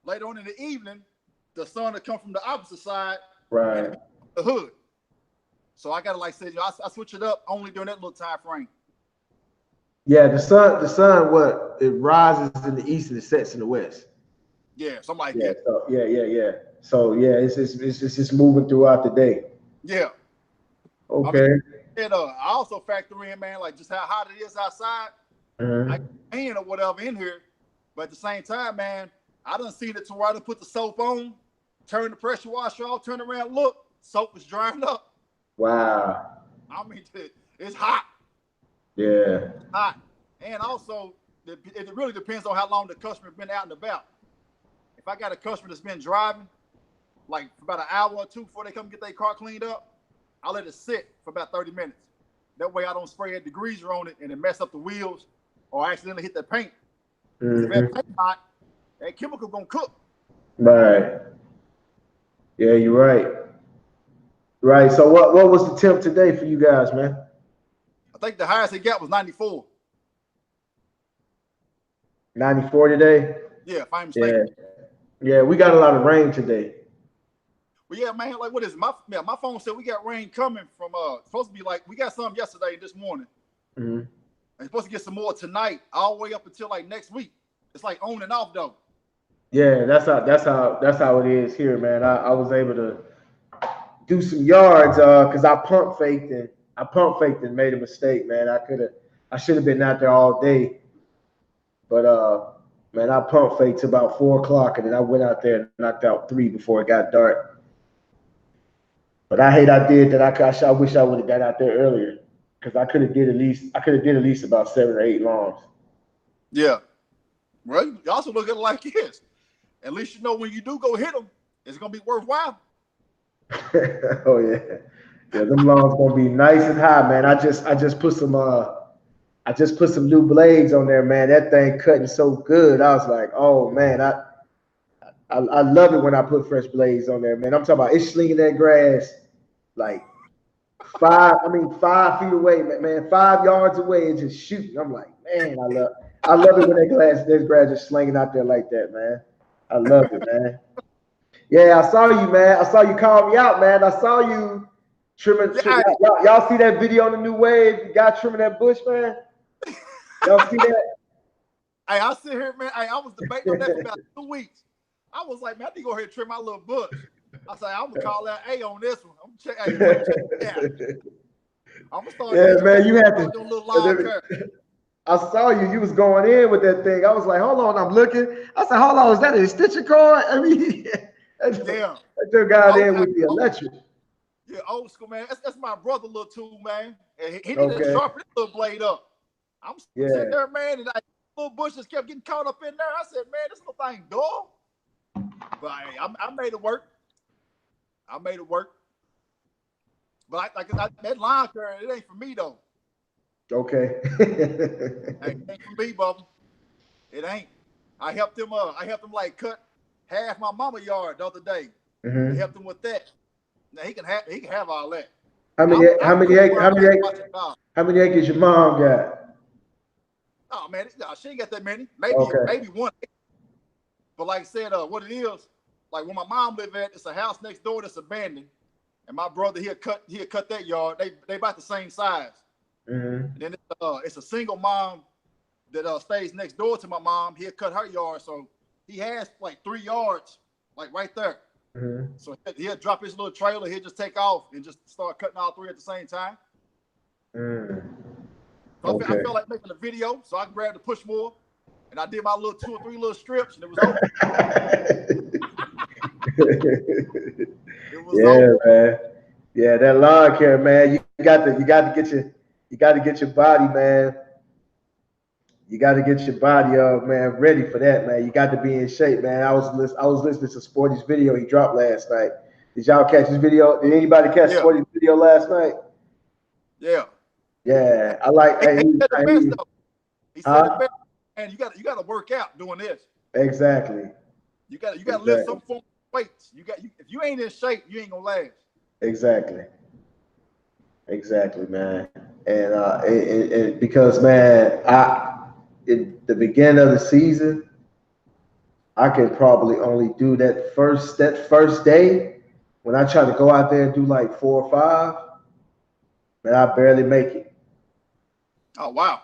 later on in the evening, the sun will come from the opposite side, Right. the hood. So I gotta like say, I switch it up only during that little time frame. Yeah, the sun, what it rises in the east and it sets in the west. Yeah, something like Yeah, that. so yeah. So yeah, it's just moving throughout the day. Yeah. Okay. I mean, and I also factor in, man, like just how hot it is outside. I can or whatever in here, but at the same time, man, I done seen it to where I done put the soap on, turn the pressure washer off, turn around, look, soap is drying up. Wow. I mean, it's hot. Yeah. It's hot. And also, it really depends on how long the customer been out and about. If I got a customer that's been driving, like for about an hour or two before they come get their car cleaned up, I let it sit for about 30 minutes. That way I don't spray a degreaser on it and it mess up the wheels or accidentally hit that paint. If that paint hot, that chemical gonna cook. Right. Yeah, you're right. Right. So what was the temp today for you guys, man? I think the highest it got was 94. 94 today? Yeah, if I'm mistaken. Yeah, we got a lot of rain today. Well, yeah, man, like what is it? My phone said we got rain coming from supposed to be like we got some yesterday and this morning. And supposed to get some more tonight, all the way up until like next week. It's like on and off though. Yeah, that's how it is here, man. I was able to do some yards because I pump faked and made a mistake, man. I should have been out there all day. But man, I pump faked to about 4 o'clock and then I went out there and knocked out 3 before it got dark. But I hate I did that. I wish I would have got out there earlier because I could have did at least about 7 or 8 lawns. Yeah. Well, you also look at it like this. At least you know when you do go hit them, it's gonna be worthwhile. Oh yeah. Yeah, them lawns gonna be nice and high, man. I just put some new blades on there, man. That thing cutting so good. I was like, oh man, I love it when I put fresh blades on there, man. I'm talking about it's slinging that grass like 5 feet away, man, 5 yards away and just shooting. I'm like, man, I love it when that grass is slinging out there like that, man. I love it, man. Yeah, I saw you, man. I saw you call me out, man. I saw you trimming. Y'all see that video on the new wave? The guy trimming that bush, man. Y'all see that? Hey, I sit here, man. Hey, I was debating on that for about 2 weeks. I was like, man, I need to go ahead and trim my little bush. I said, I'm gonna call out A on this one. I'm gonna check. I'm gonna start. Yeah, man, you have to. Do a little long curve. I saw you. You was going in with that thing. I was like, hold on. I'm looking. I said, hold on. Is that an extension cord? I mean, yeah. That guy there with the electric. Yeah, old school, man. That's my brother, little tool, man. And he need to sharpen this little blade up. I'm sitting there, man, and little bushes kept getting caught up in there. I said, man, this little thing dull. But hey, I made it work. But that line curve, it ain't for me though. Okay. It ain't for me, Bubba. It ain't. I helped him like cut half my mama yard the other day. I helped him with that. Now he can have all that. How many acres your mom got? Oh man, she ain't got that many. Maybe one. But like I said, what it is, like where my mom live at, it's a house next door that's abandoned. And my brother, he'll cut that yard. They about the same size. And then it's a single mom that stays next door to my mom. He'll cut her yard, so he has like 3 yards, like right there. So he'll drop his little trailer. He'll just take off and just start cutting all 3 at the same time. So I felt like making a video, so I grabbed the push more, and I did my little 2 or 3 little strips, and it was over. Over. Man. Yeah, that lawn care, man. You got to get your body, man. You got to get your body, man, ready for that, man. You got to be in shape, man. I was listening to Sporty's video he dropped last night. Did y'all catch his video? Did anybody catch Sporty's video last night? Yeah. Yeah, I like. He said the best, and you got to work out doing this. Exactly. You got to lift some form of weights. If you ain't in shape, you ain't gonna last. Exactly, man. And because, man, in the beginning of the season, I can probably only do that first day when I try to go out there and do like 4 or 5, man, I barely make it. Oh wow.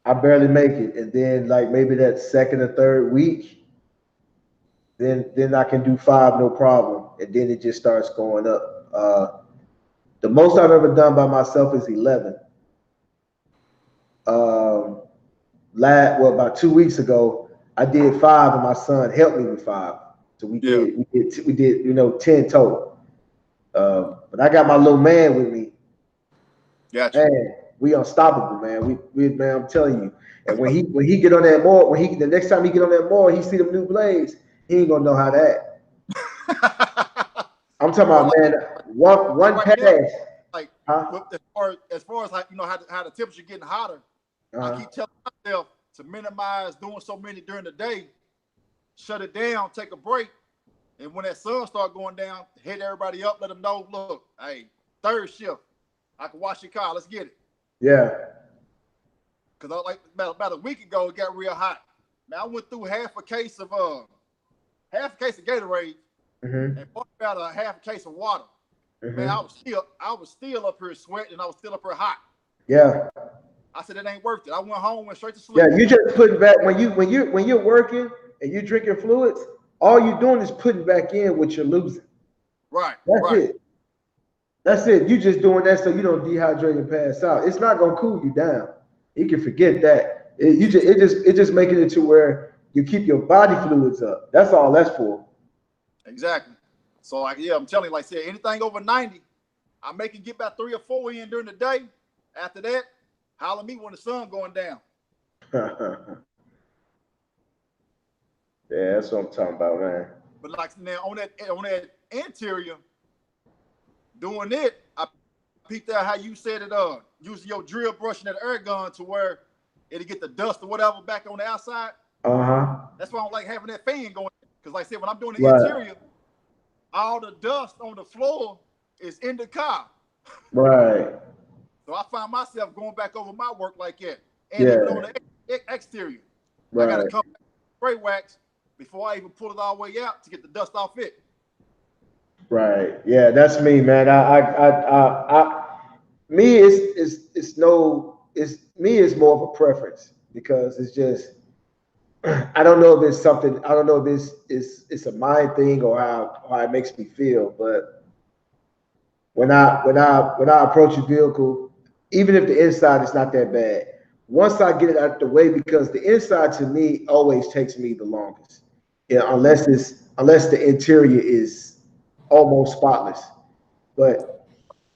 I barely make it. And then like maybe that second or third week, then I can do 5 no problem. And then it just starts going up. The most I've ever done by myself is 11. Um, about 2 weeks ago, I did 5, and my son helped me with 5. So Yeah. we did 10 total. But I got my little man with me. Gotcha. Man, we unstoppable, man. Man, I'm telling you. And when he get on that more, the next time he get on that more, he see them new blades, he ain't gonna know how that. I'm talking Well, about, man, one right pass, now, like huh? as far as like how the temperature getting hotter, I keep telling myself to minimize doing so many during the day, shut it down, take a break, and when that sun start going down, hit everybody up, let them know, look, hey, third shift, I can wash your car, let's get it. Yeah. Cause I like about a week ago, it got real hot. Man, I went through half a case of Gatorade Mm-hmm. and about a half a case of water. Mm-hmm. Man, I was still up here sweating. I was still up here hot. Yeah. I said it ain't worth it. I went home, went straight to sleep. Yeah, you just putting back when you're working and you're drinking fluids, all you're doing is putting back in what you're losing. Right. That's Right. it. That's it. You just doing that so you don't dehydrate and pass out. It's not gonna cool you down. You can forget that. It just making it to where you keep your body fluids up. That's all that's for. Exactly. So like, yeah, I'm telling you, like I said, anything over 90, I make it get about 3 or 4 in during the day. After that, holler at me when the sun going down. Yeah, that's what I'm talking about, man. But like now on that interior, doing it, I peeped out how you said it, using your drill brush and that air gun to where it'll get the dust or whatever back on the outside. Uh-huh. That's why I don't like having that fan going. Because like I said, when I'm doing the Right. interior, all the dust on the floor is in the car. Right. So I find myself going back over my work like that. And Yeah. even on the exterior, I got to Right. come back spray wax before I even pull it all the way out to get the dust off it. Right. Yeah, that's me, man. Me is more of a preference because it's just I don't know if it's something I don't know if it's a mind thing or how it makes me feel, but when I approach a vehicle, even if the inside is not that bad, once I get it out the way, because the inside to me always takes me the longest. Yeah, unless the interior is almost spotless. But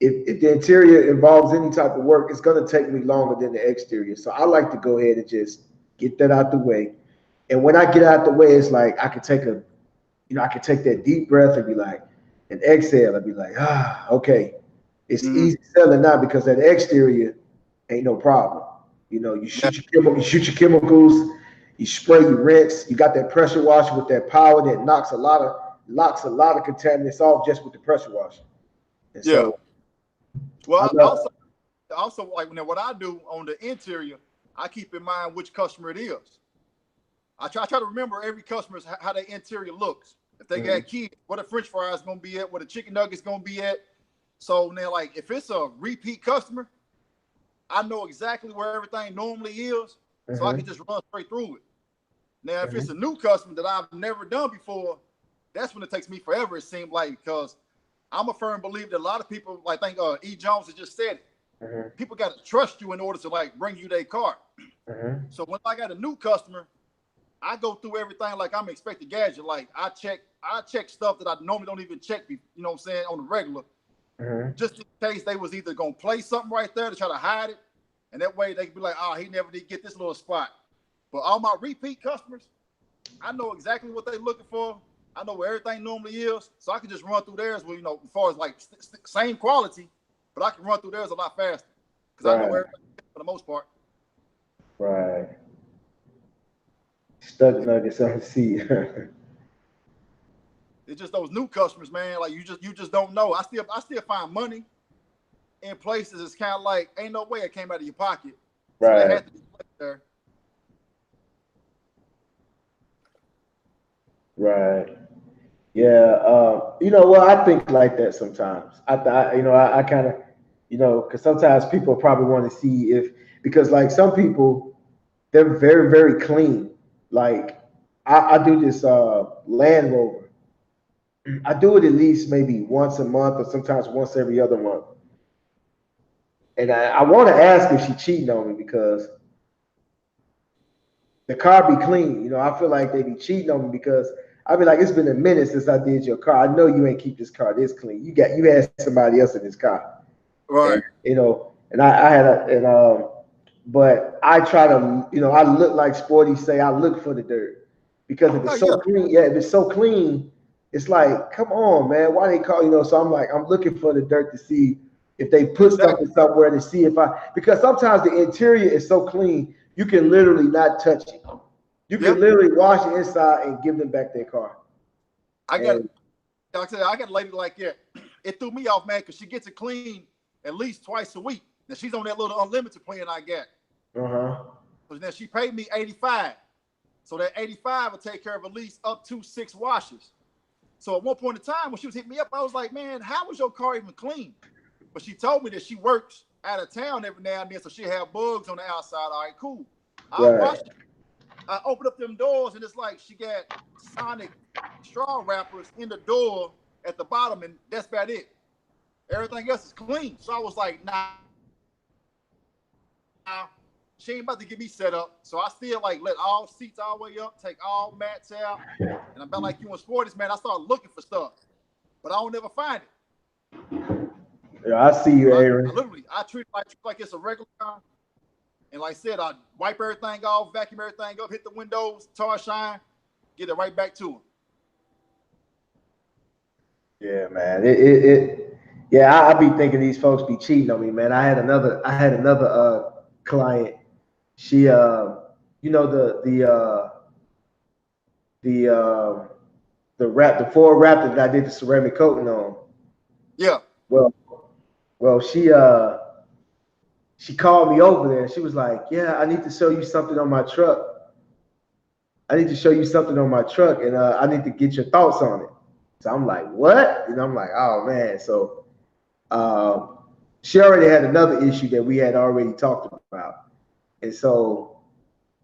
if the interior involves any type of work, it's gonna take me longer than the exterior. So I like to go ahead and just get that out the way. And when I get out the way, it's like I can take that deep breath and be like, and exhale and be like, okay. It's easy selling now because that exterior ain't no problem. You shoot your chemicals, you spray, you rinse, you got that pressure washer with that power that knocks a lot of contaminants off just with the pressure washer. And Yeah. so Well, I love, also like what I do on the interior, I keep in mind which customer it is. I try to remember every customer's how their interior looks. If they got kids, what a French fry is gonna be at, what a chicken nugget's gonna be at. So now, like, if it's a repeat customer, I know exactly where everything normally is, so I can just run straight through it. Now, if it's a new customer that I've never done before, that's when it takes me forever. It seems like because I'm a firm believer that a lot of people, like, think E. Jones has just said it. People got to trust you in order to like bring you their car. So when I got a new customer, I go through everything like I'm expecting gadget. Like I check stuff that I normally don't even check. You know what I'm saying, on the regular, just in case they was either gonna play something right there to try to hide it, and that way they can be like, oh, he never did get this little spot. But all my repeat customers, I know exactly what they're looking for. I know where everything normally is, so I can just run through theirs. Well, as far as like same quality, but I can run through theirs a lot faster because I know everything for the most part. right. Stuck nuggets on the seat. It's just those new customers, man. Like you just don't know. I still find money in places. It's kind of like ain't no way it came out of your pocket, so they Right. had to be placed there. Right. Yeah. Well, I think like that sometimes. I kind of, because sometimes people probably want to see because like some people, they're very, very clean. Like I do this Land Rover. I do it at least maybe once a month or sometimes once every other month. And I want to ask if she cheating on me because the car be clean. I feel like they be cheating on me because I be like, it's been a minute since I did your car. I know you ain't keep this car this clean. You had somebody else in this car. Right. And I had but I try to, I look like Sporty say, I look for the dirt because if it's so clean, if it's so clean, it's like, come on, man, why they call, so I'm like, I'm looking for the dirt to see if they put something somewhere to see because sometimes the interior is so clean, you can literally not touch it. You can literally wash it inside and give them back their car. I got a lady like that. It threw me off, man, because she gets it clean at least twice a week. Now she's on that little unlimited plan I got. So then she paid me $85. So that $85 will take care of at least up to 6 washes. So at one point in time when she was hitting me up, I was like, man, how was your car even clean? But she told me that she works out of town every now and then, so she have bugs on the outside. All right, cool. I washed it. I opened up them doors, and it's like she got Sonic straw wrappers in the door at the bottom, and that's about it. Everything else is clean. So I was like, nah, she ain't about to get me set up. So I still like let all seats all the way up, take all mats out. And I'm about like you and Sporties, man, I started looking for stuff, but I don't never find it. Yeah, I see you, Aaron. I treat it like it's a regular car. And like I said, I wipe everything off, vacuum everything up, hit the windows, tar shine, get it right back to him. Yeah, man. I be thinking these folks be cheating on me, man. I had another client. She the Ford Raptor that I did the ceramic coating on. Yeah. Well, she called me over there and she was like, yeah, I need to show you something on my truck. And I need to get your thoughts on it. So I'm like, what? I'm like, oh man. So she already had another issue that we had already talked about. And so,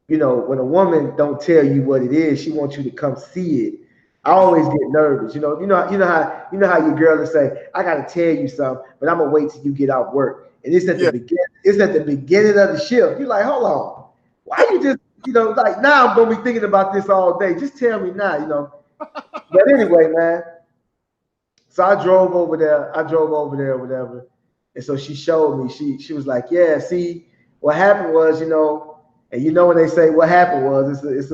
when a woman don't tell you what it is, she wants you to come see it. I always get nervous. You know how your girl will say, I gotta tell you something, but I'm gonna wait till you get off work. And it's at the beginning, of the shift. You're like, hold on. Why you just, like now I'm gonna be thinking about this all day. Just tell me now, But anyway, man. So I drove over there, whatever. And so she showed me, she was like, yeah, see, what happened was, and when they say what happened was, it's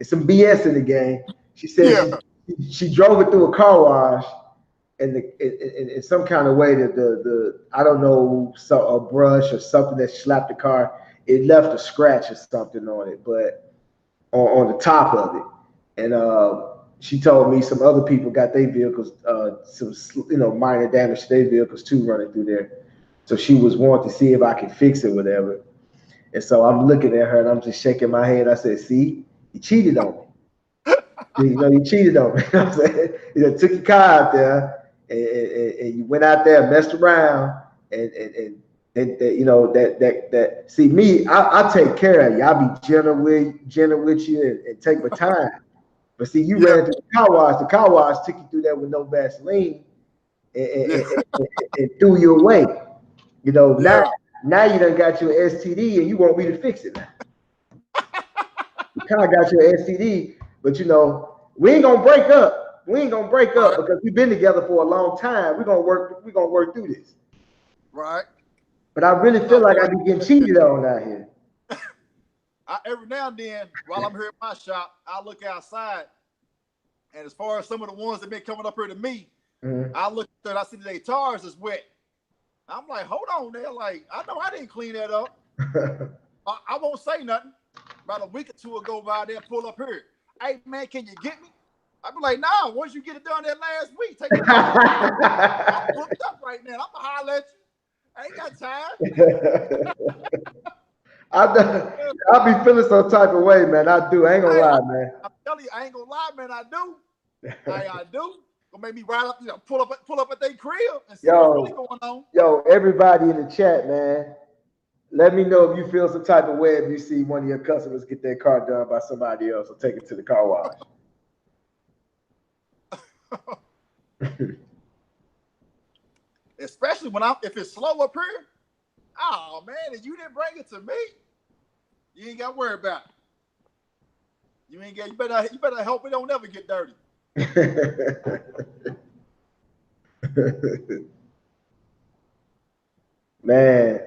some BS in the game. She said she drove it through a car wash, and in some kind of way that the I don't know, a brush or something that slapped the car, it left a scratch or something on it, but on the top of it. And she told me some other people got their vehicles, some minor damage to their vehicles too running through there. So she was wanting to see if I could fix it, whatever. And so I'm looking at her and I'm just shaking my head. I said, see, you cheated on me. You cheated on me. I'm saying, took your car out there and you went out there, messed around, and see me, I take care of you. I'll be gentle with you and take my time. But see, you ran through the car wash. The car wash took you through there with no Vaseline and threw you away. Now you done got your STD and you want me to fix it now. You kind of got your STD, but we ain't gonna break up. Because we've been together for a long time. We're gonna work through this. Right. But I really feel like I be getting cheated on out here. Every now and then, while I'm here at my shop, I look outside, and as far as some of the ones that been coming up here to me, I look at, I see their tires is wet. I'm like, hold on there. Like, I know I didn't clean that up. I won't say nothing. About a week or two ago, by there, pull up here. Hey, man, can you get me? I'd be like, nah, once you get it done that last week, take it down. I'm booked up right now. I'm going to holler at you. I ain't got time. I be feeling some type of way, man. I do. I ain't gonna lie, man. I'm telling you, I ain't gonna lie, man. I do. I do. Gonna make me ride up, pull up at their crib and see what's really going on. Yo, everybody in the chat, man. Let me know if you feel some type of way if you see one of your customers get their car done by somebody else or take it to the car wash. Especially if it's slow up here. Oh man, if you didn't bring it to me, you ain't got to worry about it. You better hope it don't ever get dirty. Man.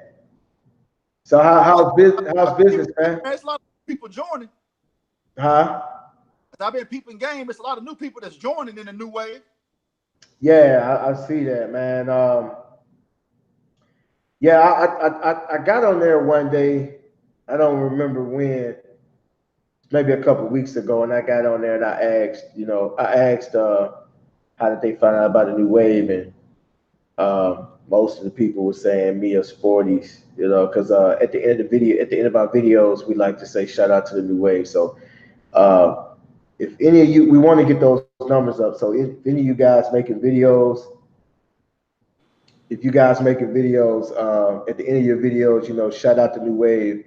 So how's business, man? There's a lot of people joining. Huh? I've been peeping game. It's a lot of new people that's joining in the new wave. Yeah, I see that, man. Yeah, I got on there one day. I don't remember when. Maybe a couple of weeks ago, and I got on there and I asked, how did they find out about the new wave, and most of the people were saying Mia Sporties, because at the end of our videos, we like to say shout out to the new wave. So if any of you, we want to get those numbers up. So if any of you guys making videos, at the end of your videos, shout out to New Wave,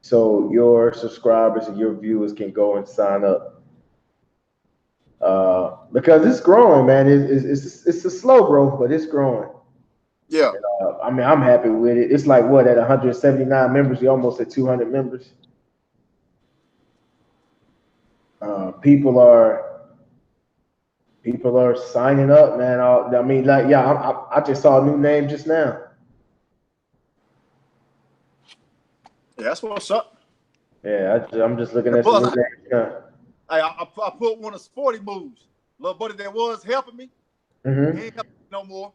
so your subscribers and your viewers can go and sign up. Because it's growing, man. It's a slow growth, but it's growing. Yeah. And, I'm happy with it. It's like at 179 members, we're almost at 200 members. People are signing up, man. I just saw a new name just now. Yeah, that's what's up. Yeah, I'm just looking at some new names. I put one of Sporty moves. Little buddy that was helping me. Mm-hmm. He ain't helping me no more.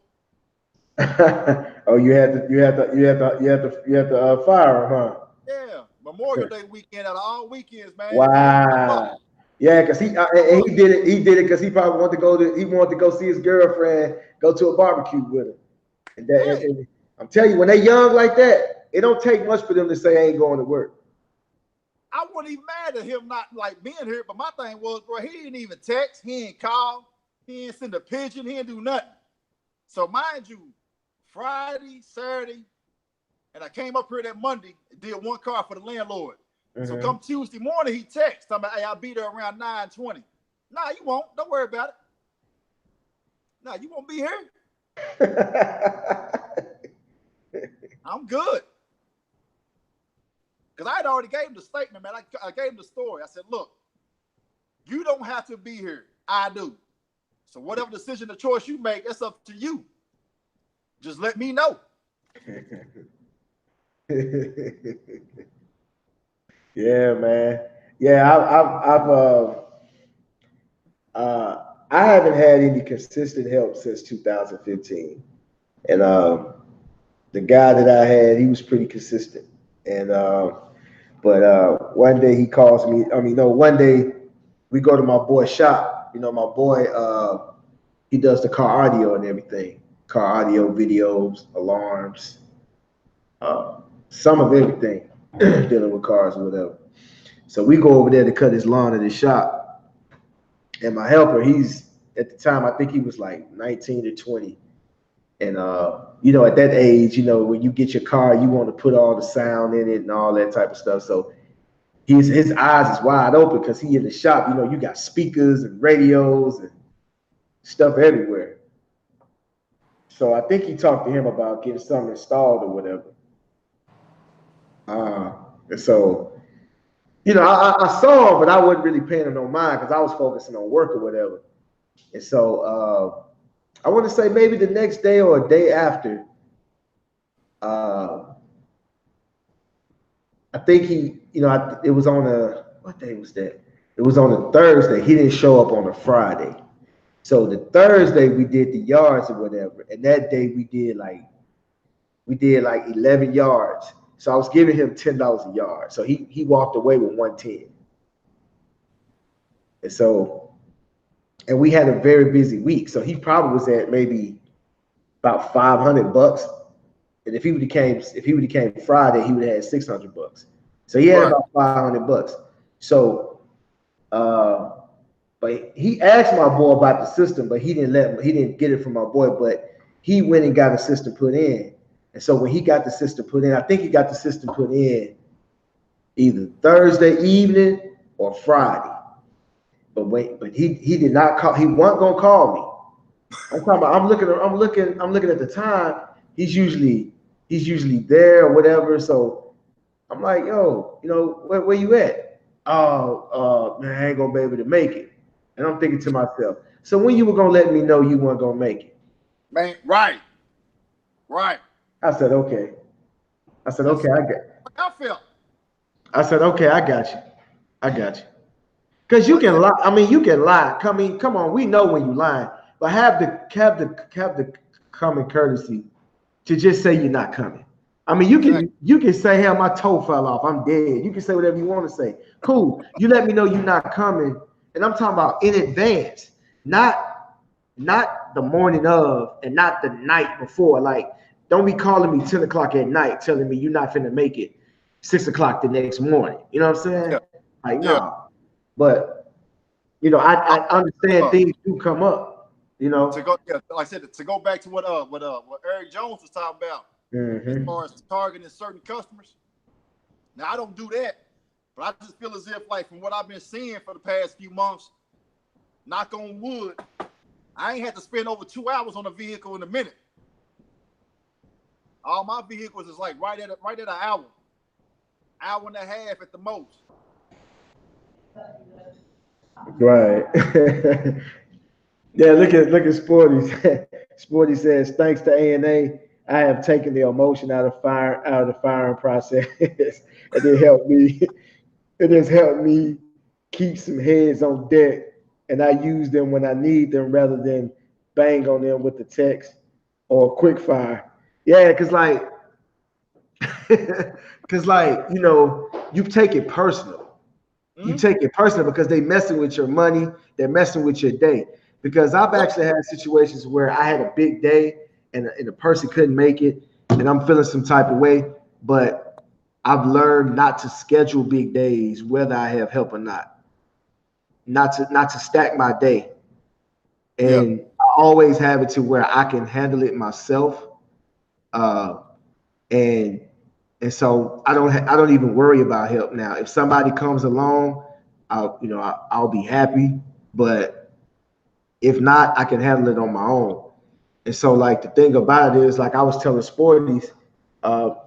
Oh, you had to fire him, huh? Yeah, Memorial Day weekend out of all weekends, man. Wow. Yeah, because he did it because he probably wanted to go see his girlfriend go to a barbecue with him. And I'm telling you, when they young like that, it don't take much for them to say I ain't going to work. I wasn't even mad at him not like being here, but my thing was, bro, he didn't even text, he didn't call, he didn't send a pigeon, he didn't do nothing. So mind you, Friday, Saturday, and I came up here that Monday and did one car for the landlord. Mm-hmm. So come Tuesday morning, he texts, talking about, hey, I'll be there around 9:20. Nah, you won't. Don't worry about it. Nah, you won't be here. I'm good. Because I had already gave him the statement, man. I gave him the story. I said, look, you don't have to be here. I do. So whatever decision or choice you make, it's up to you. Just let me know. Yeah, man. Yeah, I haven't had any consistent help since 2015. And the guy that I had, he was pretty consistent. And but one day he calls me. One day we go to my boy's shop. My boy, he does the car audio and everything. Car audio, videos, alarms, some of everything dealing with cars or whatever. So we go over there to cut his lawn at his shop. And my helper, he's at the time, I think he was like 19 or 20. And at that age, when you get your car, you want to put all the sound in it and all that type of stuff. So his eyes is wide open because he in the shop, you got speakers and radios and stuff everywhere. So I think he talked to him about getting something installed or whatever. And so, I saw him, but I wasn't really paying him no mind because I was focusing on work or whatever. And so I want to say maybe the next day or a day after, I think it was on what day was that? It was on a Thursday. He didn't show up on a Friday. So the Thursday we did the yards or whatever. And that day we did like 11 yards. So I was giving him $10 a yard. So he walked away with 110. And we had a very busy week. So he probably was at maybe about $500 And if he would have came Friday, he would have had $600. So he had Right. about $500. So but he asked my boy about the system, but he didn't get it from my boy, but he went and got a system put in. And so when he got the system put in, I think he got the system put in either Thursday evening or Friday. But he did not call. He wasn't gonna call me. I'm talking about. I'm looking at the time. He's usually there or whatever. So I'm like, yo, where you at? Oh, man, I ain't gonna be able to make it. And I'm thinking to myself, so when you were gonna let me know you weren't gonna make it? Man, right. I said, okay. I said, okay, I felt. I said, okay, I got you. Because you can lie. I mean, you can lie. Come on. We know when you lying, but have the common courtesy to just say you're not coming. I mean, you can say, hell, my toe fell off. I'm dead. You can say whatever you want to say. Cool. You let me know you're not coming, and I'm talking about in advance, not the morning of, and not the night before. Like, don't be calling me 10 o'clock at night telling me you're not finna make it 6 o'clock the next morning. You know what I'm saying? Yeah. Like, no. But I understand things do come up. To go, like I said, to go back to what Eric Jones was talking about, as far as targeting certain customers. Now I don't do that, but I just feel as if, like, from what I've been seeing for the past few months, knock on wood, I ain't had to spend over 2 hours on a vehicle in a minute. All my vehicles is like right at an hour and a half at the most. Right. Yeah, look at Sporty. Sporty says, thanks to A&A, I have taken the emotion out of the firing process. And it has helped me keep some heads on deck, and I use them when I need them rather than bang on them with the text or quick fire. Yeah, cause like you take it personal. You take it personal because they messing with your money, they're messing with your day. Because I've actually had situations where I had a big day and a person couldn't make it, and I'm feeling some type of way, but I've learned not to schedule big days, whether I have help or not. Not to stack my day. And I always have it to where I can handle it myself. And so I don't even worry about help now. If somebody comes along, I'll be happy. But if not, I can handle it on my own. And so, like, the thing about it is, like I was telling Sporties,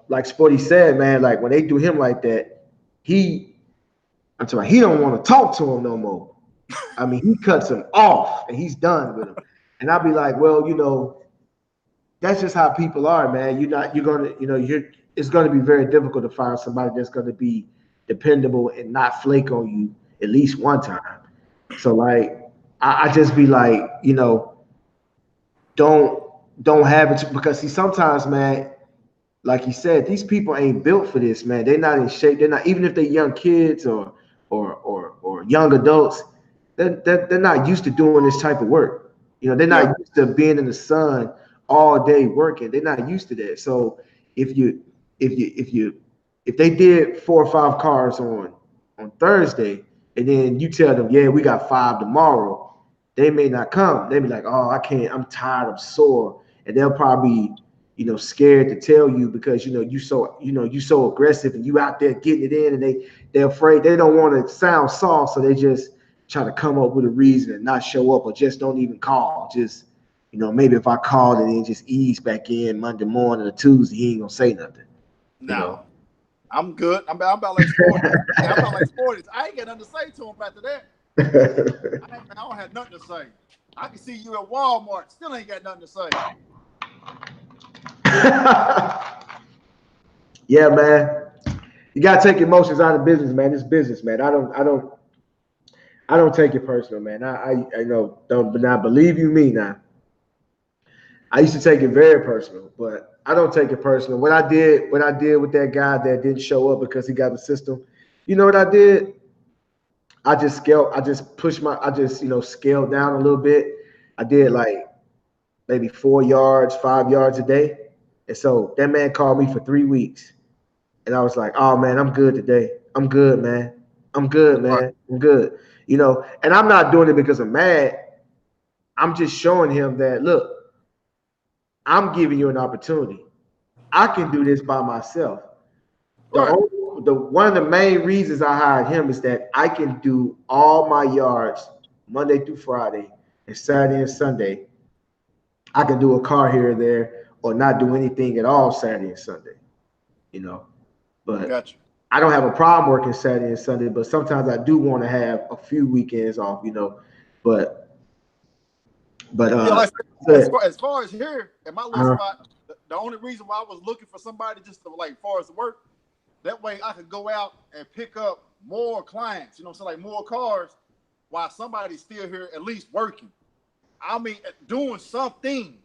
like Sporty said, man, like when they do him like that, he don't want to talk to him no more. I mean, he cuts him off and he's done with him. And I'll be like, well, that's just how people are, man. It's going to be very difficult to find somebody that's going to be dependable and not flake on you at least one time. So, like, I just be like, don't have it because see, sometimes, man, like you said, these people ain't built for this, man. They're not in shape. They're not, even if they're young kids or young adults, they're not used to doing this type of work. They're not used to being in the sun all day working. They're not used to that. So if they did 4 or 5 cars on Thursday, and then you tell them, yeah, we got 5 tomorrow, they may not come. They be like, oh, I can't. I'm tired. I'm sore, and they'll probably scared to tell you because you so aggressive and you out there getting it in, and they're afraid. They don't want to sound soft, so they just try to come up with a reason and not show up, or just don't even call. Just maybe if I called and then just ease back in Monday morning or Tuesday, he ain't gonna say nothing. No, I'm good. I'm about like Sporty. I'm about like Sporty. I ain't got nothing to say to him after that. I don't have nothing to say. I can see you at Walmart, still ain't got nothing to say. Yeah, man. You gotta take emotions out of business, man. It's business, man. I don't take it personal, man. I know, but now believe you me now. I used to take it very personal, but I don't take it personal. What I did with that guy that didn't show up because he got the system, you know what I did? I just scaled down a little bit. I did like maybe 4 yards, 5 yards a day. And so that man called me for 3 weeks. And I was like, oh man, I'm good today. I'm good, man. I'm good, Right. man. I'm good. You know, and I'm not doing it because I'm mad. I'm just showing him that, look, I'm giving you an opportunity. I can do this by myself. Right. One of the main reasons I hired him is that I can do all my yards Monday through Friday and Saturday and Sunday. I can do a car here or there or not do anything at all Saturday and Sunday, you know. But Gotcha. I don't have a problem working Saturday and Sunday, but sometimes I do want to have a few weekends off, you know. But Yeah, like as far as here at my little Uh-huh. spot, the only reason why I was looking for somebody just to like far as the work, that way I could go out and pick up more clients, you know, so like more cars while somebody's still here at least working. I mean, doing something.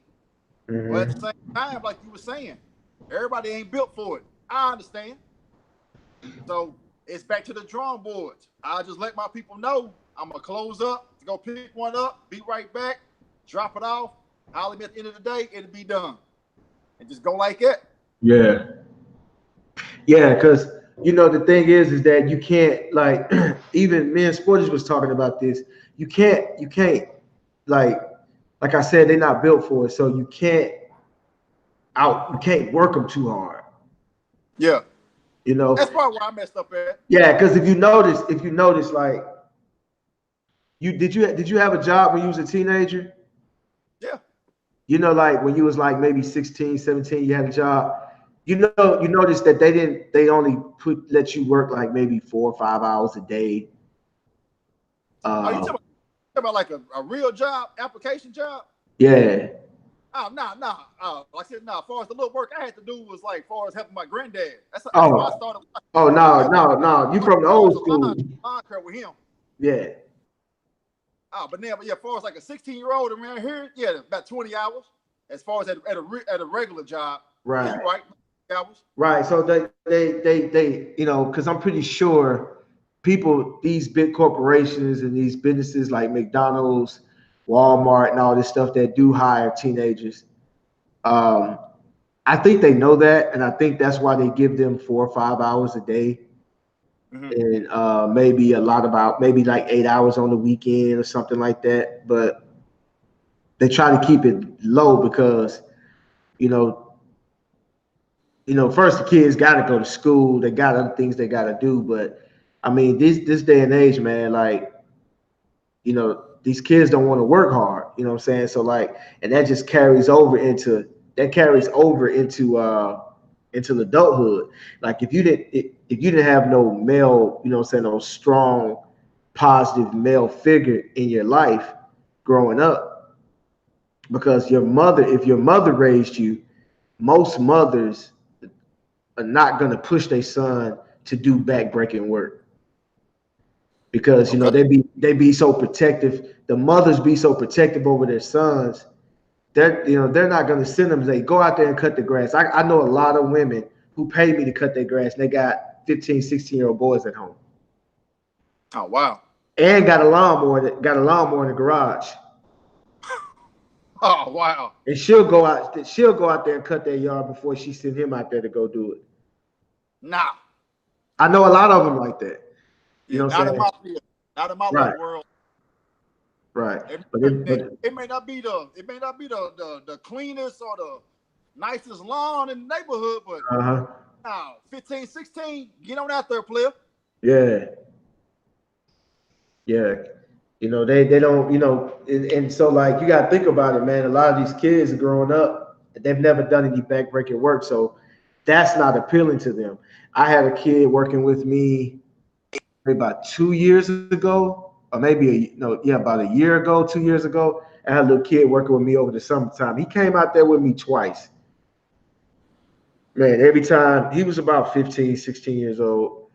Mhm. But at the same time, like you were saying, everybody ain't built for it. I understand. So it's back to the drawing boards. I just let my people know I'm gonna close up, go pick one up, be right back, drop it off. I'll be at the end of the day, it'll be done. And just go like that. Yeah. Yeah, because you know the thing is that you can't like even me and Sportage was talking about this. You can't like I said, they're not built for it, so you can't work them too hard. Yeah. You know, That's probably where I messed up at. yeah, because if you notice, like did you have a job when you was a teenager? Yeah. You know, like when you was like maybe 16, 17, you had a job. You know, you noticed that they only let you work like maybe 4 or 5 hours a day. Are you talking about like a real job, application job? Yeah. Oh, nah. Like I said, nah. As far as the little work I had to do was like, as far as helping my granddad. That's why I started. Oh no. You from the old school. Lawn care with him. Yeah. But as far as like a 16-year-old around here, yeah, about 20 hours. As far as at a regular job, Right. yeah, right, hours. Right. So they you know, because I'm pretty sure people, these big corporations and these businesses like McDonald's, Walmart, and all this stuff that do hire teenagers. I think they know that, and I think that's why they give them 4 or 5 hours a day, and maybe maybe like 8 hours on the weekend or something like that. But they try to keep it low because, you know, first the kids got to go to school. They got other things they got to do. But I mean, this day and age, man, like, you know, these kids don't want to work hard. You know what I'm saying? So like, and that just carries over into into adulthood. Like if you didn't have no male, you know what I'm saying, no strong, positive male figure in your life growing up, because if your mother raised you, most mothers are not going to push their son to do backbreaking work, because you know they be so protective. The mothers be so protective over their sons. They're not going to send them. They go out there and cut the grass. I know a lot of women who pay me to cut their grass, and they got 15, 16-year-old boys at home. Oh wow. And got a lawnmower in the garage. Oh wow. And she'll go out there and cut their yard before she send him out there to go do it. Nah. I know a lot of them like that. You know what I'm saying? Not in my Right. little world. Right. It may not be the cleanest or the nicest lawn in the neighborhood, but 15, 16, get on out there, player. Yeah. Yeah. You know, they don't, you know, and so like you gotta think about it, man. A lot of these kids are growing up, they've never done any backbreaking work. So that's not appealing to them. I had a kid working with me about 2 years ago, or maybe about a year ago, 2 years ago. I had a little kid working with me over the summertime. He came out there with me twice. Man, every time he was about 15, 16 years old.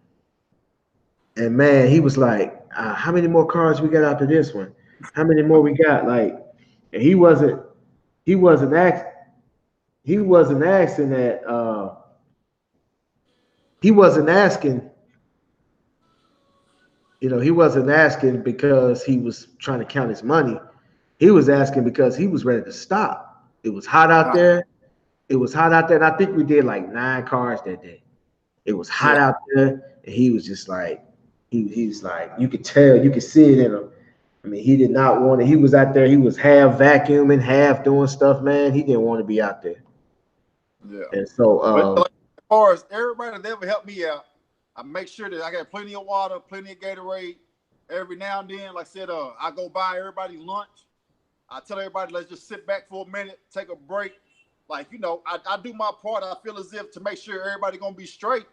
And man, he was like, how many more cars we got after this one? How many more we got? Like, and he wasn't asking he wasn't asking, he wasn't asking because he was trying to count his money. He was asking because he was ready to stop. It was hot out there. it was hot out there. And I think we did like 9 cars that day. It was hot Yeah. out there, and he was just like, he was like, you could tell, you could see it in him. I mean, he did not want it. He was out there. He was half vacuuming, half doing stuff, man. He didn't want to be out there. Yeah. And so, But like, as far as everybody that ever helped me out, I make sure that I got plenty of water, plenty of Gatorade. Every now and then, like I said, I go buy everybody lunch. I tell everybody, let's just sit back for a minute, take a break. Like, you know, I do my part. I feel as if to make sure everybody gonna be straight.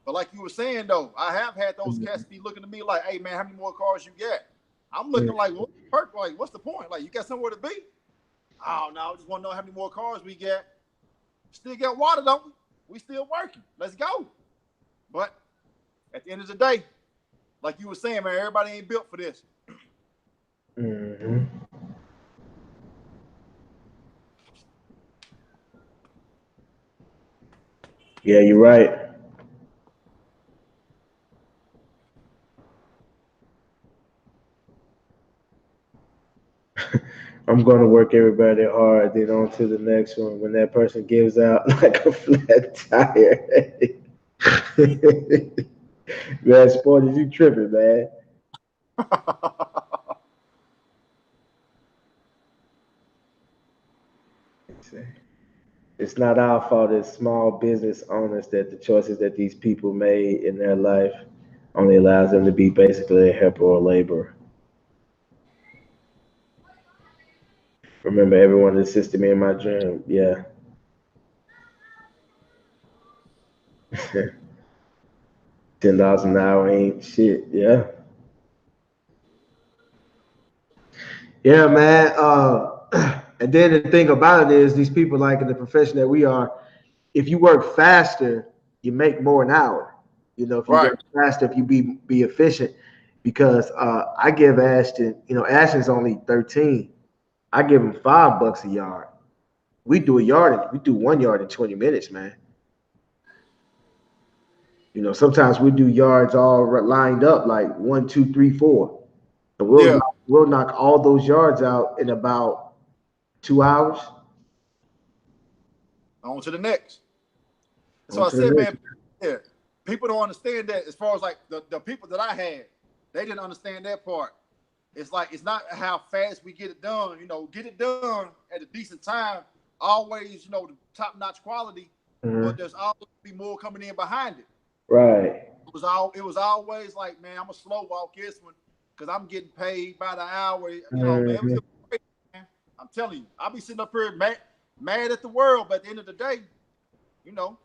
But like you were saying, though, I have had those cats be looking at me like, hey, man, how many more cars you got? I'm looking like, what's the point? Like, you got somewhere to be? Oh, no, I just want to know how many more cars we got. Still got water, don't we? We still working. Let's go. But at the end of the day, like you were saying, man, everybody ain't built for this. mm-hmm. Yeah, you're right. I'm going to work everybody hard, then on to the next one. When that person gives out like a flat tire. Man, Sporty, you tripping, man. It's not our fault as small business owners that the choices that these people made in their life only allows them to be basically a helper or a laborer. Remember, everyone that assisted me in my dream. Yeah. $10 an hour ain't shit. Yeah. Yeah, man. And then the thing about it is, these people, like in the profession that we are, if you work faster, you make more an hour. You know, if you Right. work faster, if you be efficient, because I give Ashton, you know, Ashton's only 13. I give him $5 a yard. We do 1 yard in 20 minutes, man. You know, sometimes we do yards all lined up like 1, 2, 3, 4. And Yeah. we'll knock all those yards out in about 2 hours. On to the next. So On I to the said, next. man, yeah, people don't understand that as far as like the people that I had, they didn't understand that part. It's like, it's not how fast we get it done, you know, get it done at a decent time, always, you know, the top-notch quality, but Mhm. there's always be more coming in behind it. Right. It was always like, man, I'm a slow walk this one because I'm getting paid by the hour. You know, man, Mhm. man, I'm telling you, I'll be sitting up here mad at the world, but at the end of the day, you know,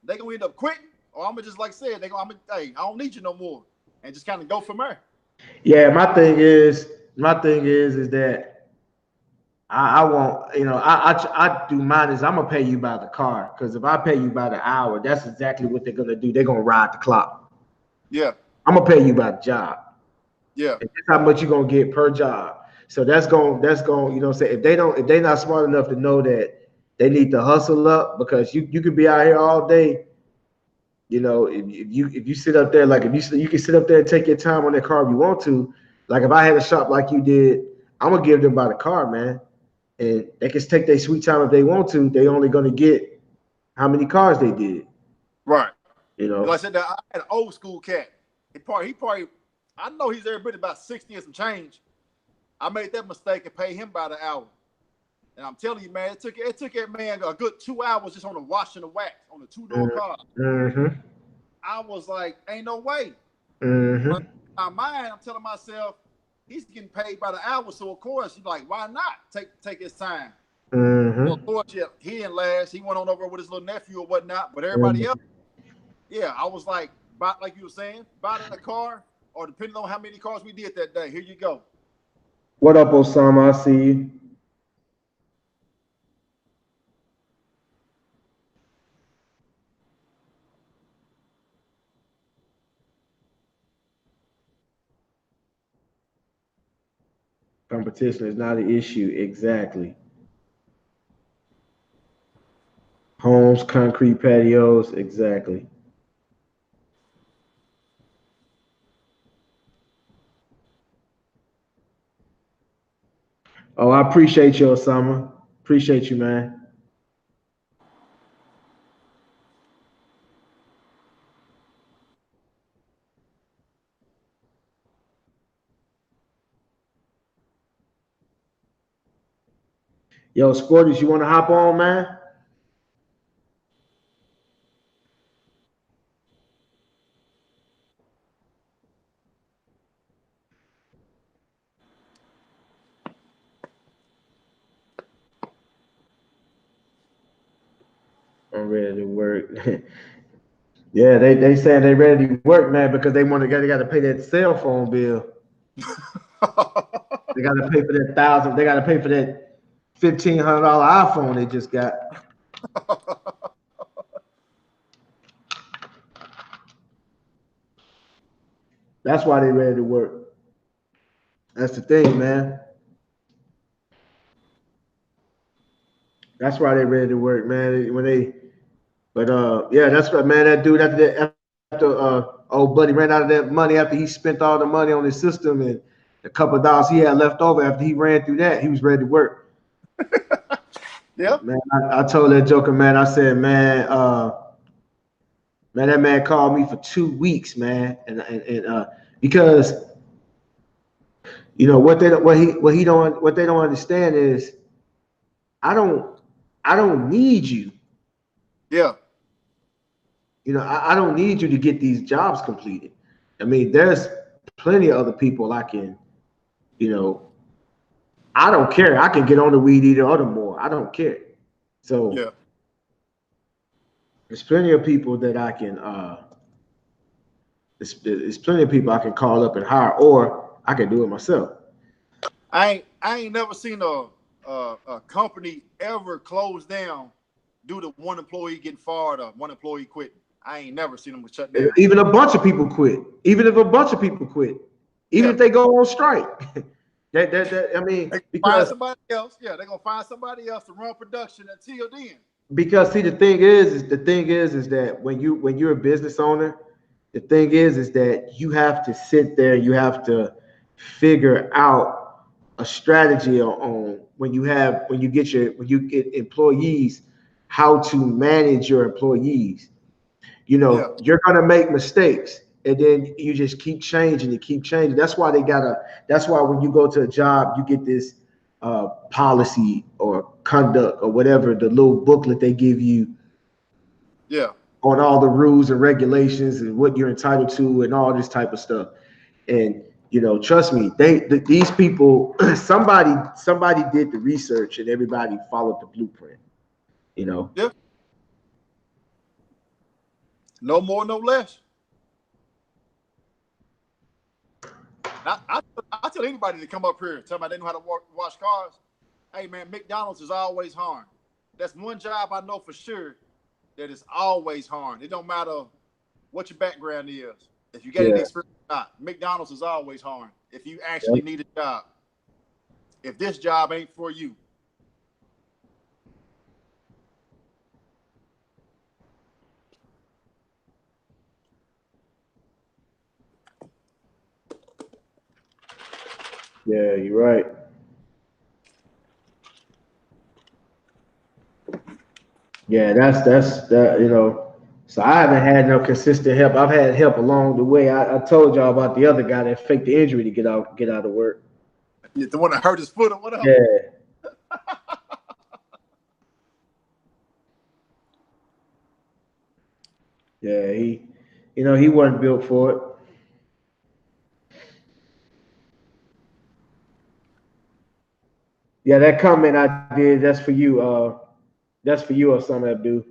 they gonna end up quitting, or I'm gonna just like I said, hey, I don't need you no more, and just kind of go from there. Yeah, my thing is that I won't, you know, I do mine is I'm gonna pay you by the car because if I pay you by the hour, that's exactly what they're gonna do. They're gonna ride the clock. Yeah, I'm gonna pay you by the job. yeah, And that's how much you're gonna get per job. So that's going, you know what I'm saying? If they're not smart enough to know that they need to hustle up because you could be out here all day. You know, if you sit up there, like if you can sit up there and take your time on that car if you want to. Like if I had a shop like you did, I'm gonna give them by the car, man. And they can take their sweet time if they want to. They only gonna get how many cars they did, right. you And like know. I said, I had an old school cat. He probably, I know he's every bit about 60 and some change. I made that mistake and paid him by the hour. And I'm telling you, man, it took that man a good 2 hours just on the wash and the wax on the two-door car. Mm-hmm. I was like, ain't no way. But Mm-hmm. in my mind, I'm telling myself, he's getting paid by the hour. So of course, he's like, why not take his time? So of Mm-hmm. course, yeah, he didn't last. He went on over with his little nephew or whatnot. But everybody else, Mm-hmm. yeah, I was like you were saying, buy the car, or depending on how many cars we did that day, here you go. What up, Osama? I see you. Competition is not an issue. Exactly. Homes, concrete patios. Exactly. Oh, I appreciate you, Osama. Appreciate you, man. Yo, Sporties, you want to hop on, man? I'm ready to work. Yeah, they saying they ready to work, man, because they got to pay that cell phone bill. They got to pay for that thousand. They got to pay for that $1,500 iPhone they just got. That's why they ready to work. That's the thing, man. That's why they ready to work, man. Yeah, that's what, man. That dude after old buddy ran out of that money after he spent all the money on his system and a couple of dollars he had left over after he ran through that, he was ready to work. Yeah. Man, I told that joker, man. I said, man, that man called me for 2 weeks, man, and because you know what they don't understand is I don't need you. Yeah. You know, I don't need you to get these jobs completed. I mean, there's plenty of other people I can, you know, I don't care. I can get on the weed eater or the more. I don't care. So Yeah. there's plenty of people that I can there's plenty of people I can call up and hire, or I can do it myself. I ain't never seen a company ever close down due to one employee getting fired or one employee quitting. I ain't never seen them shut down. Even a bunch of people quit. Even if a bunch of people quit. Even if they go on strike. I mean, they because find somebody else. Yeah, they're gonna find somebody else to run production until then. Because see, the thing is that when you're a business owner, the thing is that you have to sit there, you have to figure out a strategy on when you get employees, how to manage your employees. You know, Yeah. you're gonna make mistakes, and then you just keep changing and keep changing. That's why when you go to a job, you get this policy or conduct or whatever, the little booklet they give you Yeah. on all the rules and regulations and what you're entitled to and all this type of stuff. And you know, trust me, these people, somebody did the research and everybody followed the blueprint. You know. Yeah. No more, no less. I tell anybody to come up here and tell me they know how to wash cars. Hey man, McDonald's is always hard. That's one job I know for sure that is always hard. It don't matter what your background is. If you get any experience or not, McDonald's is always hard. If you actually need a job. If this job ain't for you. Yeah, you're right. Yeah, that's that, you know. So I haven't had no consistent help. I've had help along the way. I told y'all about the other guy that faked the injury to get out of work. The one that hurt his foot or whatever. Yeah. Yeah, he wasn't built for it. Yeah, that comment I did, that's for you. That's for you or something, Abdul.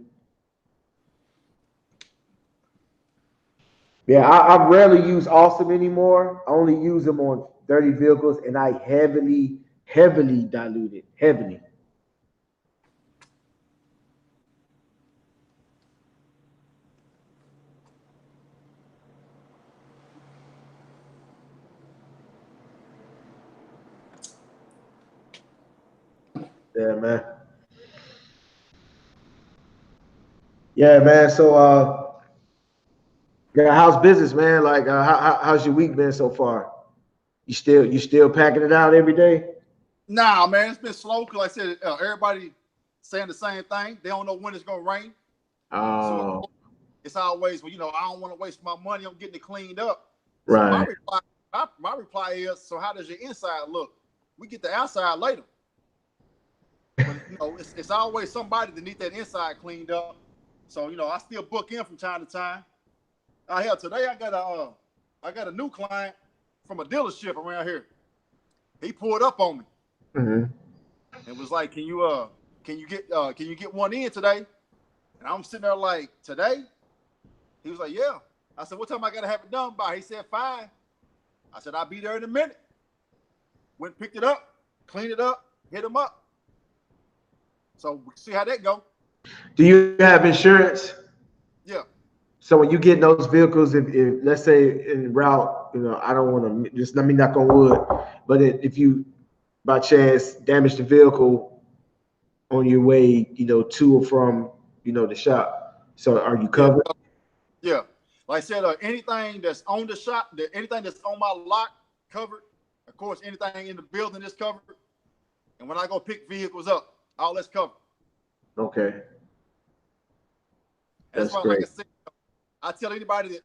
Yeah, I rarely use Awesome anymore. I only use them on dirty vehicles, and I heavily dilute it. Heavily. Yeah, man. Yeah, man. So, yeah, how's business, man? Like, how's your week been so far? You still packing it out every day? Nah, man, it's been slow because like I said, everybody saying the same thing. They don't know when it's gonna rain. Oh, So it's always, well, I don't want to waste my money on getting it cleaned up. So right. my reply is, so how does your inside look? We get the outside later. it's always somebody that need that inside cleaned up. So I still book in from time to time. Hell, today I got a new client from a dealership around here. He pulled up on me and was like, "Can you get one in today?" And I'm sitting there like, "Today?" He was like, "Yeah." I said, "What time I gotta have it done by?" He said, "5." I said, "I'll be there in a minute." Went, picked it up, cleaned it up, hit him up. So we see how that go. Do you have insurance? Yeah. So when you get in those vehicles, if let's say in route, I don't want to just, let me knock on wood, but if you by chance damage the vehicle on your way, to or from, the shop, so are you covered? Yeah. Like I said, anything that's on the shop, anything that's on my lot, covered. Of course, anything in the building is covered. And when I go pick vehicles up, all that's covered. Okay. That's why, like I said, I tell anybody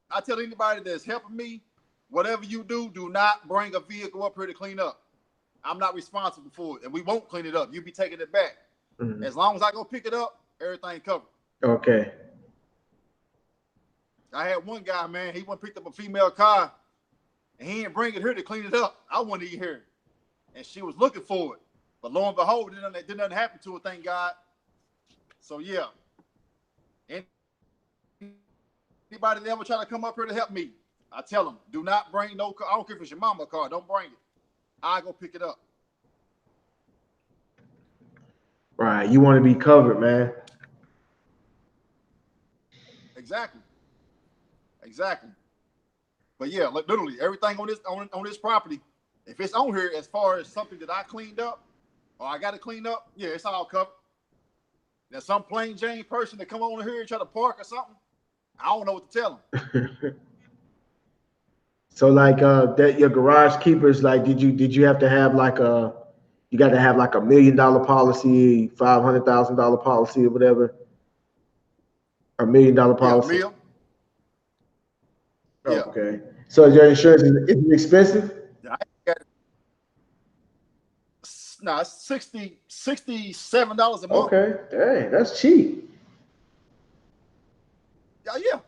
that's helping me, whatever you do not bring a vehicle up here to clean up. I'm not responsible for it, and we won't clean it up. You be taking it back. As long as I go pick it up, everything covered. Okay. I had one guy, man, he went and picked up a female car, and he didn't bring it here to clean it up. I wasn't even here, and she was looking for it. But lo and behold, didn't nothing happen to her, thank God. So, yeah. Anybody that ever try to come up here to help me, I tell them, do not bring no car. I don't care if it's your mama's car. Don't bring it. I go pick it up. Right. You want to be covered, man. Exactly. But yeah, literally everything on this property, if it's on here as far as something that I cleaned up or I got to clean up, yeah, it's all covered. There's some plain Jane person that come on here and try to park or something, I don't know what to tell them. So like that your garage keepers, like did you have to have like you got to have like $1 million policy, $500,000 policy or whatever? $1 million policy? Yeah, $1 million. Okay. So your insurance is it expensive? Yeah, it's $67 a month. Okay, dang, that's cheap. Yeah.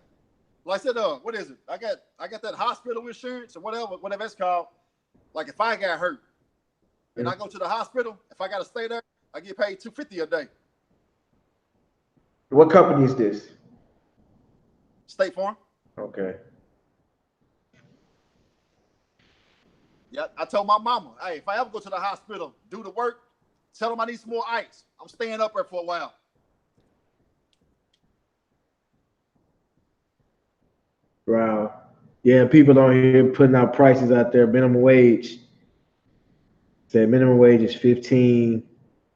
Like I said, what is it? I got that hospital insurance or whatever it's called. Like if I got hurt and I go to the hospital, if I gotta stay there, I get paid $250 a day. What company is this? State Farm. Okay. Yeah, I told my mama, hey, if I ever go to the hospital, do the work, tell them I need some more ice. I'm staying up there for a while. Wow. Yeah, people on here putting out prices out there. Minimum wage. Say minimum wage is 15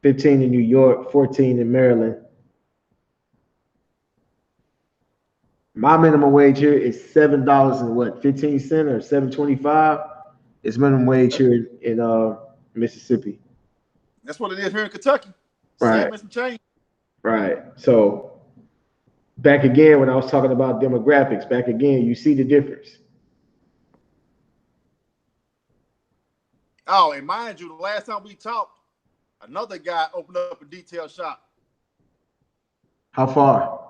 in New York, 14 in Maryland. My minimum wage here is $7 and what, 15 cents or $7.25? It's minimum wage here in Mississippi. That's what it is here in Kentucky. Right. Same change. Right. So back again, when I was talking about demographics, back again, you see the difference. Oh, and mind you, the last time we talked, another guy opened up a detail shop. How far?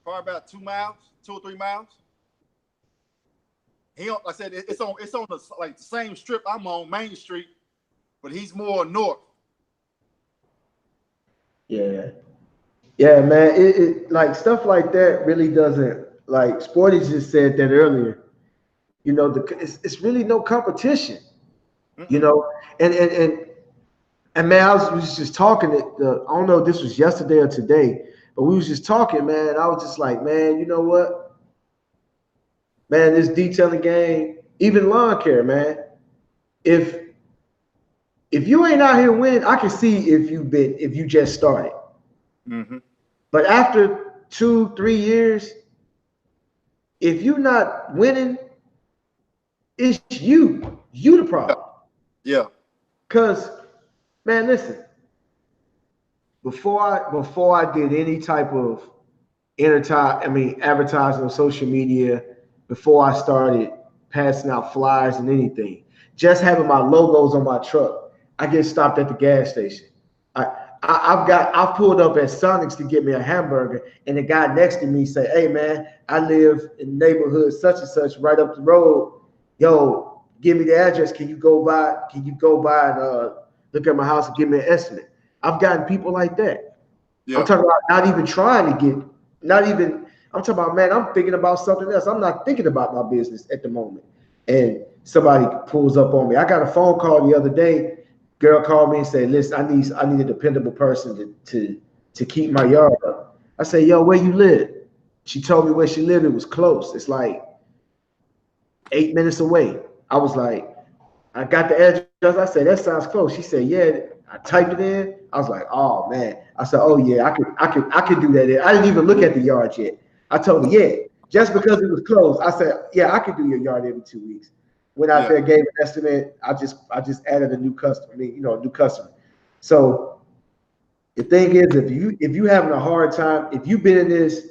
Probably about 2 or 3 miles. Like I said, it's on the same strip I'm on, Main Street, but he's more north. Yeah, man. It like stuff like that really doesn't, like Sporty just said that earlier. It's really no competition. And man, I was just talking. I don't know if this was yesterday or today, but we was just talking, man. I was just like, man, you know what? Man, this detailing game, even lawn care, man. If you ain't out here winning, I can see if you just started. Mm-hmm. But after 2-3 years, if you're not winning, it's you the problem. Yeah. Cause, man, listen. Before I did any type of advertising on social media, before I started passing out flyers and anything, just having my logos on my truck, I get stopped at the gas station. I've pulled up at Sonic's to get me a hamburger, and the guy next to me say, "Hey man, I live in neighborhood such and such right up the road. Yo, give me the address. Can you go by? Can you go by and look at my house and give me an estimate?" I've gotten people like that. I'm Yeah. talking about not even trying to get, not even. I'm talking about, man, I'm thinking about something else. I'm not thinking about my business at the moment. And somebody pulls up on me. I got a phone call the other day. Girl called me and said, "Listen, I need a dependable person to keep my yard up." I said, "Yo, where you live?" She told me where she lived. It was close. It's like 8 minutes away. I was like, I got the address. I said, "That sounds close." She said, "Yeah." I typed it in. I was like, "Oh man." I said, "Oh yeah, I could do that." I didn't even look at the yard yet. I told her, "Yeah." Just because it was closed, I said, "Yeah, I could do your yard every 2 weeks." Went out Yeah. there, gave an estimate. I just added a new customer. I mean, a new customer. So the thing is, if you having a hard time, if you've been in this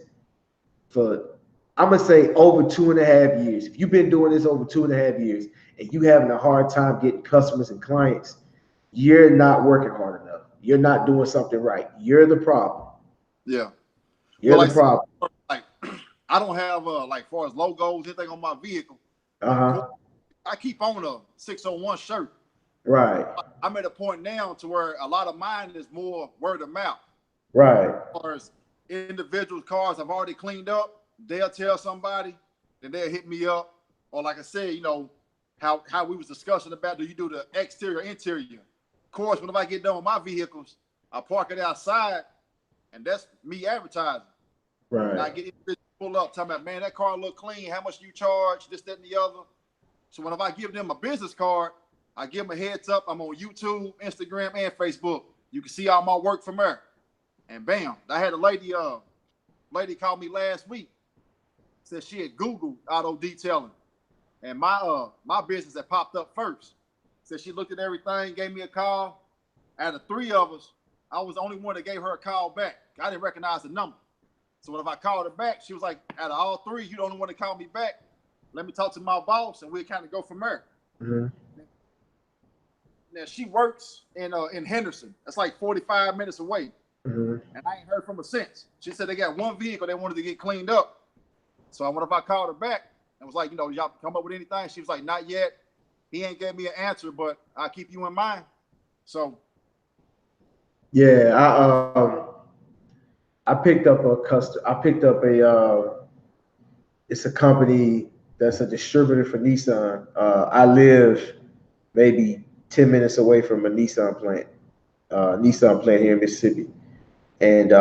for, I'm gonna say over 2.5 years. If you've been doing this over 2.5 years and you having a hard time getting customers and clients, you're not working hard enough. You're not doing something right. You're the problem. Yeah. You're Well, the like, problem. like I don't have like far as logos, anything on my vehicle. Of course, Uh-huh. I keep on a 601 shirt. Right. I'm at a point now to where a lot of mine is more word of mouth. Right. As far as individuals' cars I've already cleaned up, they'll tell somebody, then they'll hit me up. Or like I said, how we was discussing about, do you do the exterior, interior? Of course, whenever I get done with my vehicles, I park it outside, and that's me advertising. And I Right. get individuals pull up, talking about, man, that car look clean. How much do you charge? This, that, and the other. So whenever I give them a business card, I give them a heads up. I'm on YouTube, Instagram, and Facebook. You can see all my work from there. And bam, I had a lady called me last week. Said she had Googled auto detailing, and my business had popped up first. Said she looked at everything, gave me a call. Out of three of us, I was the only one that gave her a call back. I didn't recognize the number. So if I called her back, she was like, out of all three, you the only one to call me back. Let me talk to my boss, and we'll kind of go from there. Mm-hmm. Now she works in Henderson. That's like 45 minutes away, Mm-hmm. and I ain't heard from her since. She said they got one vehicle they wanted to get cleaned up. So I wonder if I called her back and was like, y'all come up with anything? She was like, not yet. He ain't gave me an answer, but I'll keep you in mind. So Yeah, I picked up a custom. I picked up it's a company that's a distributor for Nissan. I live maybe 10 minutes away from a Nissan plant here in Mississippi, and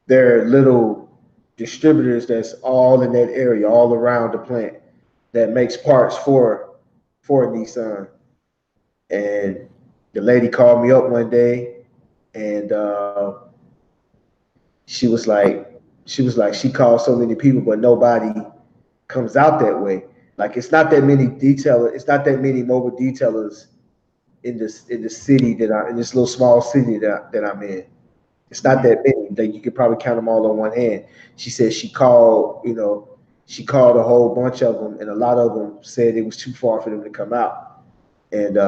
there are little distributors that's all in that area, all around the plant, that makes parts for Nissan. And the lady called me up one day, and she was like, she called so many people, but nobody comes out that way. Like it's not that many mobile detailers in the city in this little small city that I'm in. It's not that many. That you could probably count them all on one hand. She said she called a whole bunch of them, and a lot of them said it was too far for them to come out. And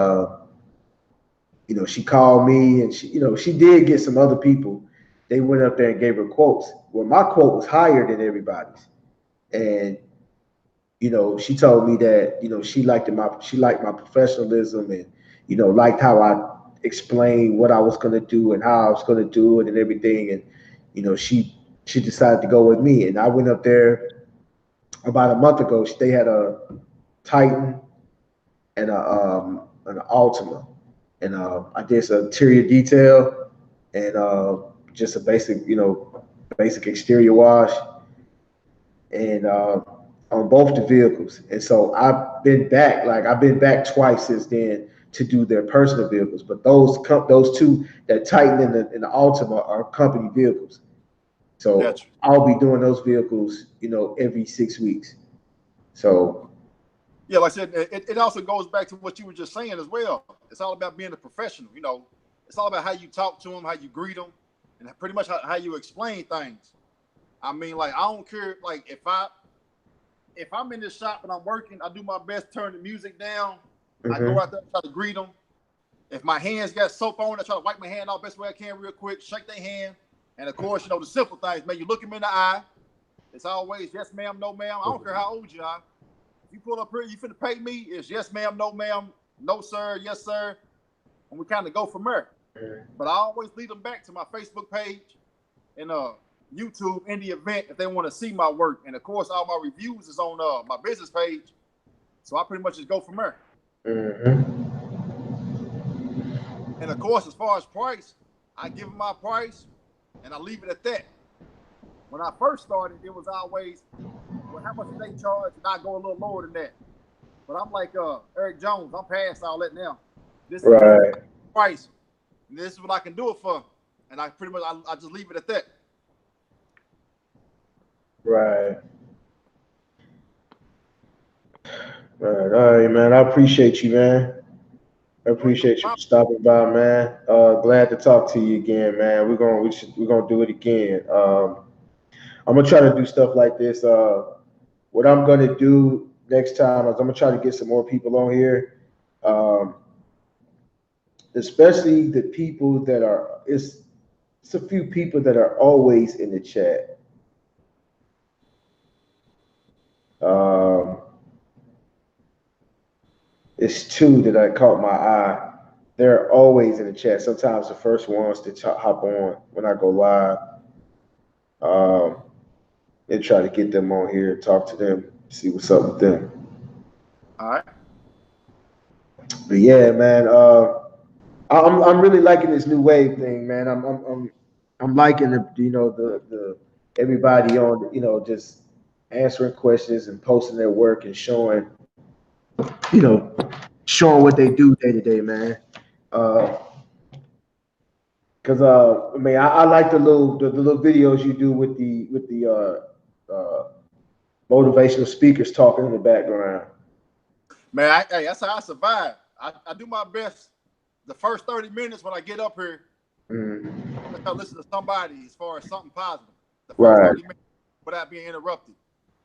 she called me, and she did get some other people. They went up there and gave her quotes. Well, my quote was higher than everybody's, and she told me that she liked my professionalism, and liked how I explained what I was gonna do and how I was gonna do it and everything. And she decided to go with me, and I went up there about a month ago. They had a Titan and an Altima, and I did some interior detail and just a basic exterior wash, and on both the vehicles. And so I've been back twice since then to do their personal vehicles. But those two, that Titan and the Altima, are company vehicles. So gotcha. I'll be doing those vehicles, every 6 weeks. So Yeah, like I said, it also goes back to what you were just saying as well. It's all about being a professional. It's all about how you talk to them, how you greet them, and pretty much how you explain things. I mean, like, I don't care. Like, if I'm in this shop and I'm working, I do my best to turn the music down I go out there and try to greet them. If my hands got soap on, I try to wipe my hand off best way I can real quick, shake their hand. And of course, you know, the simple things, man, you look them in the eye. It's always yes, ma'am, no, ma'am. I don't care how old you are. If you pull up here, you finna pay me, it's yes, ma'am, no, sir, yes, sir. And we kind of go from there. But I always lead them back to my Facebook page and YouTube in the event if they want to see my work. And of course, all my reviews is on my business page. So I pretty much just go from there. And of course, as far as price, I give them my price and I leave it at that. When I first started, it was always, well, how much do they charge? And I go a little lower than that. But I'm like Eric Jones, I'm past all that now. This is the price. And this is what I can do it for. And I pretty much, I just leave it at that. Right. All right, man. I appreciate you, man. I appreciate you stopping by, man. Glad to talk to you again, man. We're gonna do it again. I'm gonna try to do stuff like this. What I'm gonna do next time is I'm gonna try to get some more people on here, especially the people that are. It's a few people that are always in the chat. It's two that I caught my eye. They're always in the chat. Sometimes the first ones to hop on when I go live. And try to get them on here, talk to them, see what's up with them. All right. But yeah, man, I'm really liking this new wave thing, man. I'm liking the everybody on just answering questions and posting their work and showing what they do day to day, man. Cause I mean I like the little videos you do with the motivational speakers talking in the background. Man, that's how I survive. I do my best the first 30 minutes when I get up here. I listen to somebody as far as something positive. The first 30 minutes without being interrupted.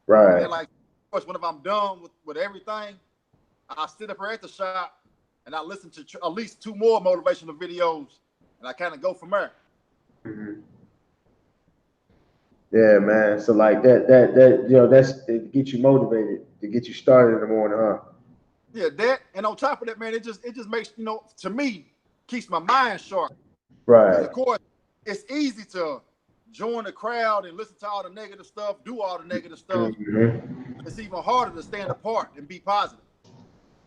Right. And then, like, of course, when I'm done with everything, I sit up here at the shop and I listen to at least 2 more motivational videos, and I kind of go from there. Yeah, man. So like that's to get you motivated, to get you started in the morning, huh? Yeah, that, and on top of that, man, it just makes, to me, keeps my mind sharp. Right. And of course, it's easy to join the crowd and listen to all the negative stuff, do all the negative stuff. It's even harder to stand apart and be positive.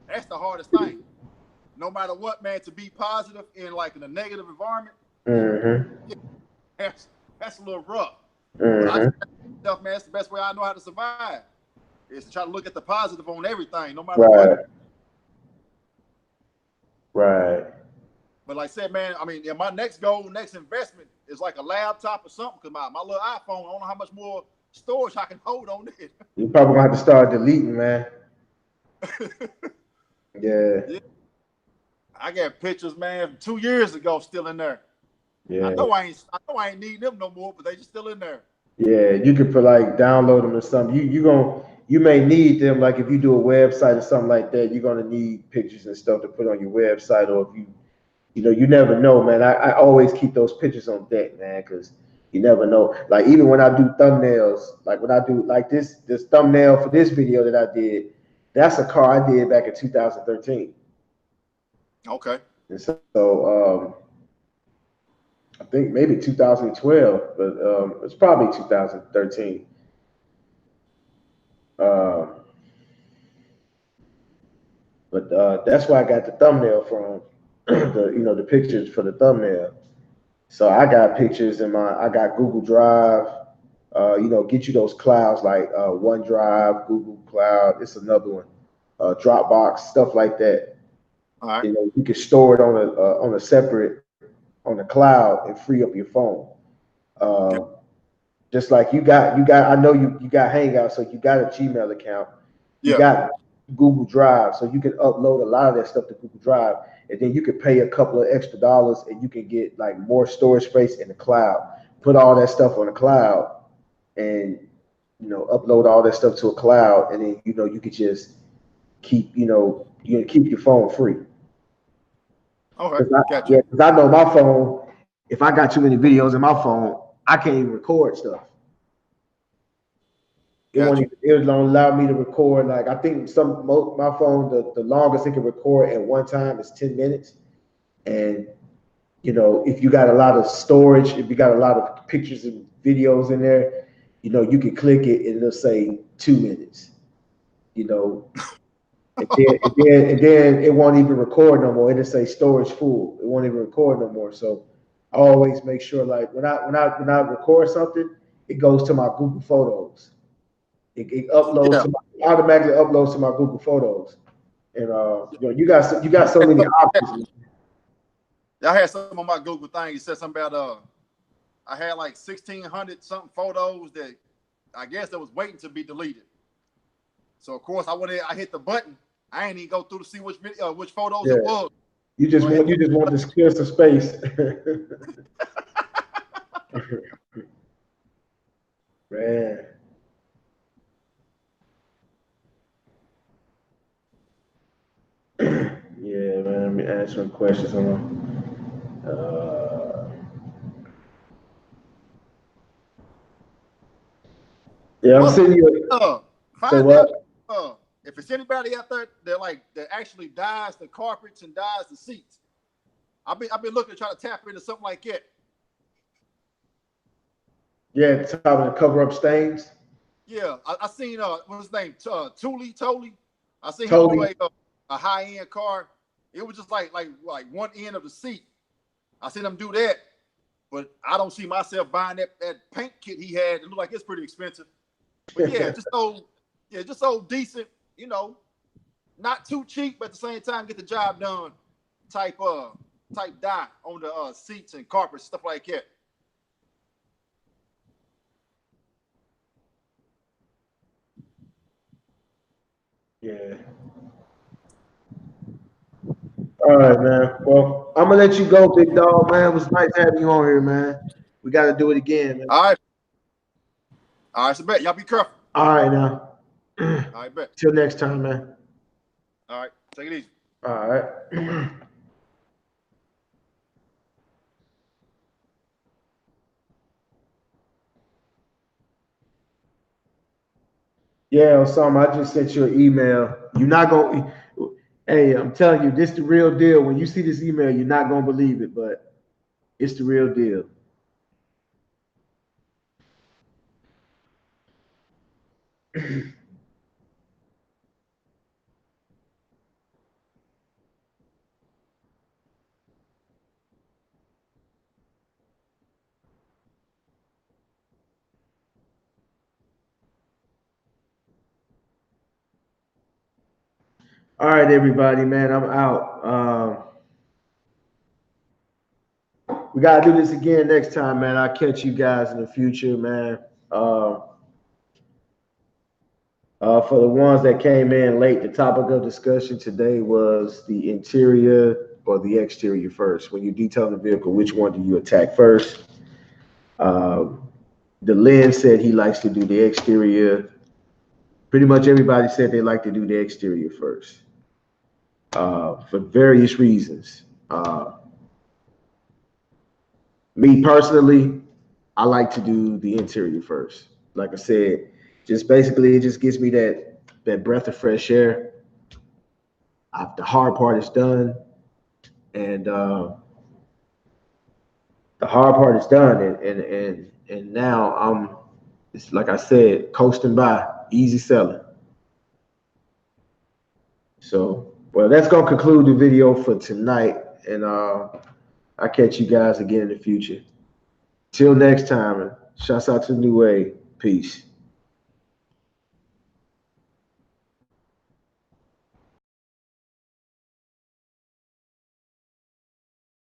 That's the hardest thing. No matter what, man, to be positive in a negative environment, that's a little rough. But I just stuff, man, it's the best way I know how to survive. Is to try to look at the positive on everything, no matter what. Right. But like I said, man, I mean, my next goal, next investment is like a laptop or something. Because my little iPhone, I don't know how much more storage I can hold on it. You probably gonna have to start deleting, man. Yeah. I got pictures, man, from 2 years ago still in there. Yeah. I know I ain't need them no more, but they just still in there. Yeah, you could put download them or something. You may need them, like if you do a website or something like that, you're gonna need pictures and stuff to put on your website, or if you never know, man. I always keep those pictures on deck, man, because you never know. Like even when I do thumbnails, like when I do like this thumbnail for this video that I did, that's a car I did back in 2013. Okay. And so I think maybe 2012, but it's probably 2013. But that's where I got the thumbnail from, the pictures for the thumbnail. So I got pictures I got Google Drive, get you those clouds like OneDrive, Google Cloud. It's another one, Dropbox, stuff like that. All right. You can store it on a separate on the cloud and free up your phone. Just like you got, I know you got Hangout, so you got a Gmail account. You got Google Drive, so you can upload a lot of that stuff to Google Drive, and then you can pay a couple of extra dollars and you can get more storage space in the cloud. Put all that stuff on the cloud and upload all that stuff to a cloud, and then you could just keep you keep your phone free. Okay, gotcha. Yeah, because I know my phone, if I got too many videos in my phone, I can't even record stuff. Gotcha. It won't allow me to record. Like I think my phone, the longest it can record at one time is 10 minutes. And you know, if you got a lot of storage, if you got a lot of pictures and videos in there, you know, you can click it and it'll say 2 minutes. You know, and then it won't even record no more. It'll say storage full. It won't even record no more. So I always make sure, like when I record something, it goes to my Google Photos. It uploads Yeah. to automatically uploads to my Google Photos. And you know, you got so many options. I had some on my Google thing. It said something about I had like 1,600 something photos that I guess that was waiting to be deleted. So of course I hit the button. I ain't even go through to see which photos it was. You just want to clear some space. Man. Yeah, man. Let me ask some questions. Yeah, I'm sitting here. Say Find what? out if it's anybody out there that actually dyes the carpets and dyes the seats. I've been looking to try to tap into something like that. Yeah, to cover up stains. Yeah, I seen what's his name, Tooley. I seen him Totally. do a high end car. It was just like one end of the seat. I seen him do that, but I don't see myself buying that paint kit he had. It looked like it's pretty expensive. But yeah, just so decent, you know, not too cheap, but at the same time get the job done. Type dye on the seats and carpets, stuff like that. Yeah. All right, man. Well, I'm gonna let you go, big dog, man. It was nice having you on here, man. We got to do it again, man. All right, so bet y'all be careful. All right, now. All right, bet. Till next time, man. All right, take it easy. All right. Yeah, Osama, I just sent you an email. You're not going to, hey, I'm telling you, this is the real deal. When you see this email, you're not going to believe it, but it's the real deal. All right, everybody, man, I'm out. We got to do this again next time, man. I'll catch you guys in the future, man. For the ones that came in late, the topic of discussion today was the interior or the exterior first. When you detail the vehicle, which one do you attack first? The Lynn said he likes to do the exterior. Pretty much everybody said they like to do the exterior first for various reasons. Me personally, I like to do the interior first. Like I said, just basically it just gives me that breath of fresh air. The hard part is done, and the hard part is done, and now it's like I said, coasting by, easy selling. So, well, that's gonna conclude the video for tonight, and I'll catch you guys again in the future. Till next time, shouts out to New Wave. Peace.